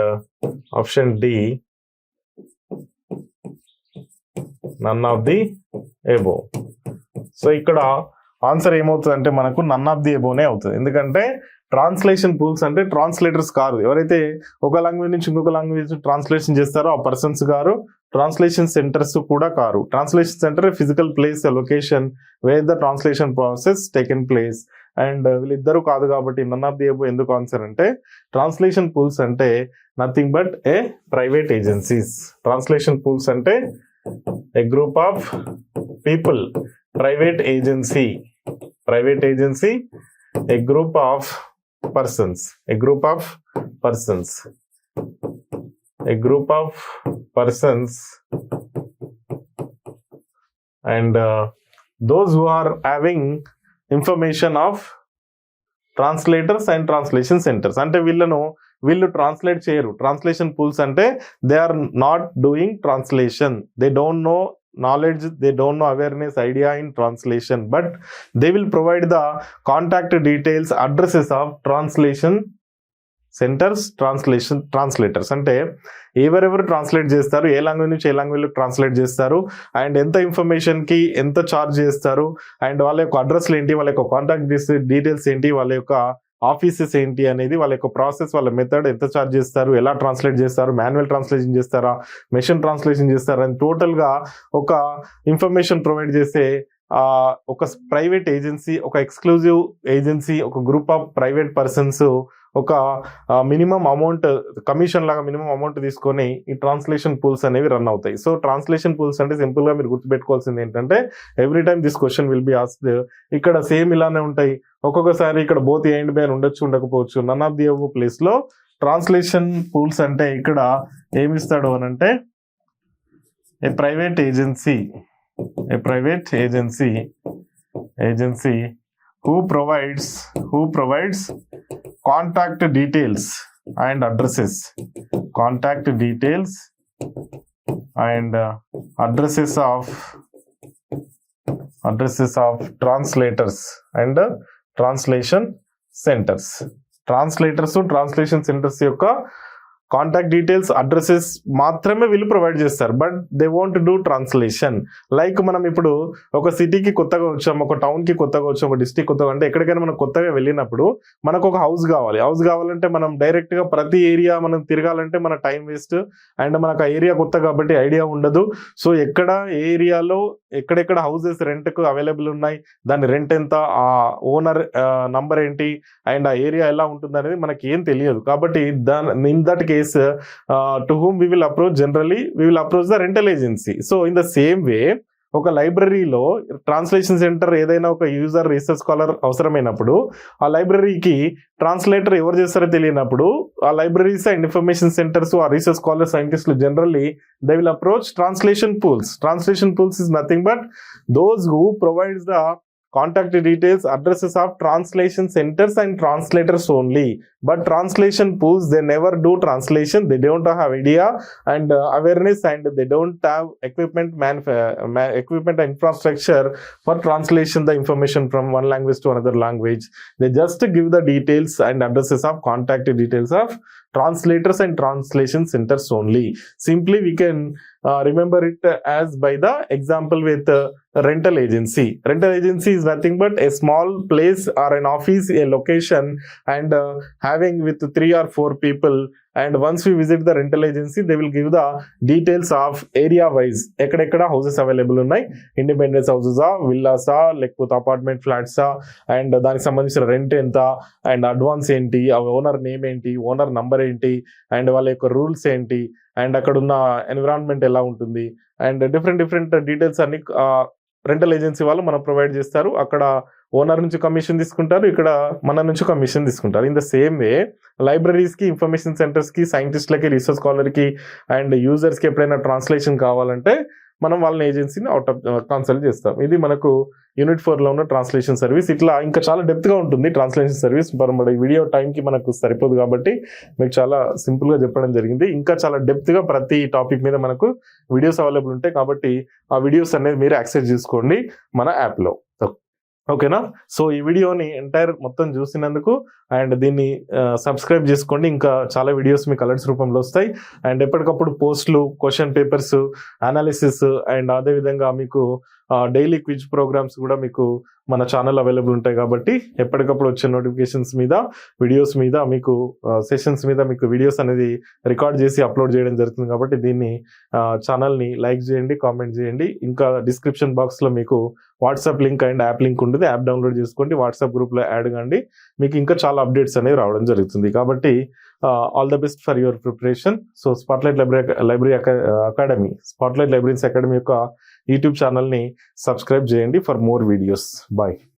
option D none of the above. So ఇక్కడ ఆన్సర్ ఏమవుతుంది అంటే మనకు నన్ ఆఫ్ ది ఎబోనే అవుతుంది. ఎందుకంటే ట్రాన్స్లేషన్ పూల్స్ అంటే ట్రాన్స్లేటర్స్ కాదు, ఎవరైతే ఒక లాంగ్వేజ్ నుంచి ఇంకొక లాంగ్వేజ్ ట్రాన్స్లేషన్ చేస్తారో ఆ పర్సన్స్ గారు. ట్రాన్స్లేషన్ సెంటర్స్ కూడా కారు. Translation center physical place, location where the translation process taken place. And వీళ్ళిద్దరూ కాదు కాబట్టి నన్ ఆఫ్ ది అబోవ్ ఎందుకు ఆన్సర్ అంటే ట్రాన్స్లేషన్ పూల్స్ అంటే nothing but a private agencies. Translation pools అంటే a group of people, private agency, a group of persons, and those who are having information of translators and translation centers. అంటే వీళ్ళు translate చేయరు. Translation pools అంటే they are not doing translation, they don't know knowledge, they don't know awareness, idea in translation, but they will provide the contact details, addresses of translation centers, translators. అంటే ఎవరెవరు translate చేస్తారు, ఏ language నుంచి ఏ language translate చేస్తారు, and ఎంత information కి ఎంత charge చేస్తారు, and వాళ్ళ యొక్క అడ్రస్లు ఏంటి, వాళ్ళ యొక్క కాంటాక్ట్ డీటెయిల్స్ ఏంటి, వాళ్ళ యొక్క ఆఫీసెస్ ఏంటి అనేది, వాళ్ళ యొక్క ప్రాసెస్, వాళ్ళ మెథడ్, ఎంత ఛార్జ్ చేస్తారు, ఎలా ట్రాన్స్లేట్ చేస్తారు, మాన్యువల్ ట్రాన్స్లేషన్ చేస్తారా, మెషిన్ ట్రాన్స్లేషన్ చేస్తారా అని టోటల్ గా ఒక ఇన్ఫర్మేషన్ ప్రొవైడ్ చేసే ఒక ప్రైవేట్ ఏజెన్సీ, ఒక ఎక్స్క్లూజివ్ ఏజెన్సీ, ఒక గ్రూప్ ఆఫ్ ప్రైవేట్ పర్సన్స్ ఒక మినిమం అమౌంట్, కమిషన్ లాగా మినిమం అమౌంట్ తీసుకొని ఈ ట్రాన్స్లేషన్ పూల్స్ అనేవి రన్ అవుతాయి. సో ట్రాన్స్లేషన్ పూల్స్ అంటే సింపుల్ గా మీరు గుర్తుపెట్టుకోవాల్సింది ఏంటంటే every time this question will be asked. ఇక్కడ సేమ్ ఇలానే ఉంటాయి. ఒక్కొక్కసారి ఇక్కడ బోత్ ఏ అండ్ బి అని ఉండొచ్చు, ఉండకపోవచ్చు. None of the above place లో ట్రాన్స్లేషన్ పూల్స్ అంటే ఇక్కడ ఏమిస్తాడు అని అంటే a private agency who provides contact details and addresses of translators and translation centers. Translation centres యొక్క కాంటాక్ట్ డీటెయిల్స్, అడ్రసెస్ మాత్రమే వీళ్ళు ప్రొవైడ్ చేస్తారు, but they want do translation. Like మనం ఇప్పుడు ఒక సిటీకి కొత్తగా వచ్చాం, ఒక టౌన్ కి కొత్తగా వచ్చాం, ఒక డిస్ట్రిక్ట్ కొత్తగా, అంటే ఎక్కడికైనా మనం కొత్తగా వెళ్ళినప్పుడు మనకు ఒక హౌస్ కావాలంటే మనం డైరెక్ట్ గా ప్రతి ఏరియా మనం తిరగాలంటే మన టైం వేస్ట్, అండ్ మనకు ఆ ఏరియా కొత్త కాబట్టి ఐడియా ఉండదు. సో ఎక్కడ ఏ ఏరియాలో ఎక్కడెక్కడ హౌసెస్ రెంట్ కు అవైలబుల్ ఉన్నాయి, దాని రెంట్ ఎంత, ఆ ఓనర్ నంబర్ ఏంటి, అండ్ ఆ ఏరియా ఎలా ఉంటుంది అనేది మనకి ఏం తెలియదు. కాబట్టి in that case to whom we will approach, generally we will approach the rental agency. So in the same way ఒక లైబ్రరీలో ట్రాన్స్లేషన్ సెంటర్ ఏదైనా ఒక యూజర్ రీసెర్చ్ స్కాలర్ అవసరమైనప్పుడు ఆ లైబ్రరీకి ట్రాన్స్లేటర్ ఎవరు చేస్తారో తెలియనప్పుడు ఆ లైబ్రరీస్ అండ్ ఇన్ఫర్మేషన్ సెంటర్స్, ఆ రీసెర్చ్ స్కాలర్, సైంటిస్టులు generally they will approach translation pools. Translation pools is nothing but those who provides the contact details, addresses of translation centers and translators only. But translation pools, they never do translation, they don't have idea and awareness, and they don't have equipment and infrastructure for translation the information from one language to another language. They just give the details and addresses of contact details of translators and translation centers only. Simply we can remember it as by the example with rental agency. Rental agency is nothing but a small place or an office, a location, and having with 3 or 4 people. And once we visit the rental agency, they will give the details of area wise ekkada houses available unnai, independence houses villas lekapothe apartment flats and daniki sambandhinchina rent enta and advance enti, owner name enti, owner number enti, and వాళ్ళ యొక్క rules ఏంటి, and అక్కడ ఉన్న environment ఎలా ఉంటుంది, and different details అన్ని rental agency వాళ్ళు మనం ప్రొవైడ్ చేస్తారు. అక్కడ ఓనర్ నుంచి కమిషన్ తీసుకుంటారు, ఇక్కడ మన నుంచి కమిషన్ తీసుకుంటారు. In the same way libraries కి, ఇన్ఫర్మేషన్ సెంటర్స్ కి, సైంటిస్ట్లకి, రీసెర్చ్ స్కాలర్ కి అండ్ యూజర్స్ కి ఎప్పుడైనా ట్రాన్స్లేషన్ కావాలంటే మనం వాళ్ళని ఏజెన్సీని కన్సల్ట్ చేస్తాం. ఇది మనకు యూనిట్ 4 లో ఉన్న ట్రాన్స్లేషన్ సర్వీస్. ఇట్లా ఇంకా చాలా డెప్త్ గా ఉంటుంది ట్రాన్స్లేషన్ సర్వీస్. మన వీడియో టైం కి మనకు సరిపోదు కాబట్టి మీకు చాలా సింపుల్ గా చెప్పడం జరిగింది. ఇంకా చాలా డెప్త్ గా ప్రతి టాపిక్ మీద మనకు వీడియోస్ అవైలబుల్ ఉంటాయి కాబట్టి ఆ వీడియోస్ అనేది మీరు యాక్సెస్ చేసుకోండి మన యాప్ లో. ఓకేనా? సో ఈ వీడియోని ఎంటైర్ మొత్తం చూసినందుకు అండ్ దీన్ని సబ్స్క్రైబ్ చేసుకోండి. ఇంకా చాలా వీడియోస్ మీకు అలర్ట్స్ రూపంలో వస్తాయి. అండ్ ఎప్పటికప్పుడు పోస్టులు, క్వశ్చన్ పేపర్స్, అనాలిసిస్ అండ్ అదేవిధంగా మీకు డైలీ క్విజ్ ప్రోగ్రామ్స్ కూడా మీకు మన ఛానల్ అవైలబుల్ ఉంటాయి కాబట్టి ఎప్పటికప్పుడు వచ్చే నోటిఫికేషన్స్ మీద, వీడియోస్ మీద మీకు సెషన్స్ మీద మీకు వీడియోస్ అనేది రికార్డ్ చేసి అప్లోడ్ చేయడం జరుగుతుంది. కాబట్టి దీన్ని ఛానల్ని లైక్ చేయండి, కామెంట్ చేయండి. ఇంకా డిస్క్రిప్షన్ బాక్స్లో మీకు WhatsApp link and app link ఉంటుంది. యాప్ డౌన్లోడ్ చేసుకోండి, వాట్సాప్ గ్రూప్లో యాడ్ కండి. మీకు ఇంకా చాలా అప్డేట్స్ అనేవి రావడం జరుగుతుంది. కాబట్టి all the best for your preparation. So spotlight library academy, spotlight libraries academy యొక్క యూట్యూబ్ ఛానల్ని సబ్స్క్రైబ్ చేయండి ఫర్ మోర్ వీడియోస్. బాయ్.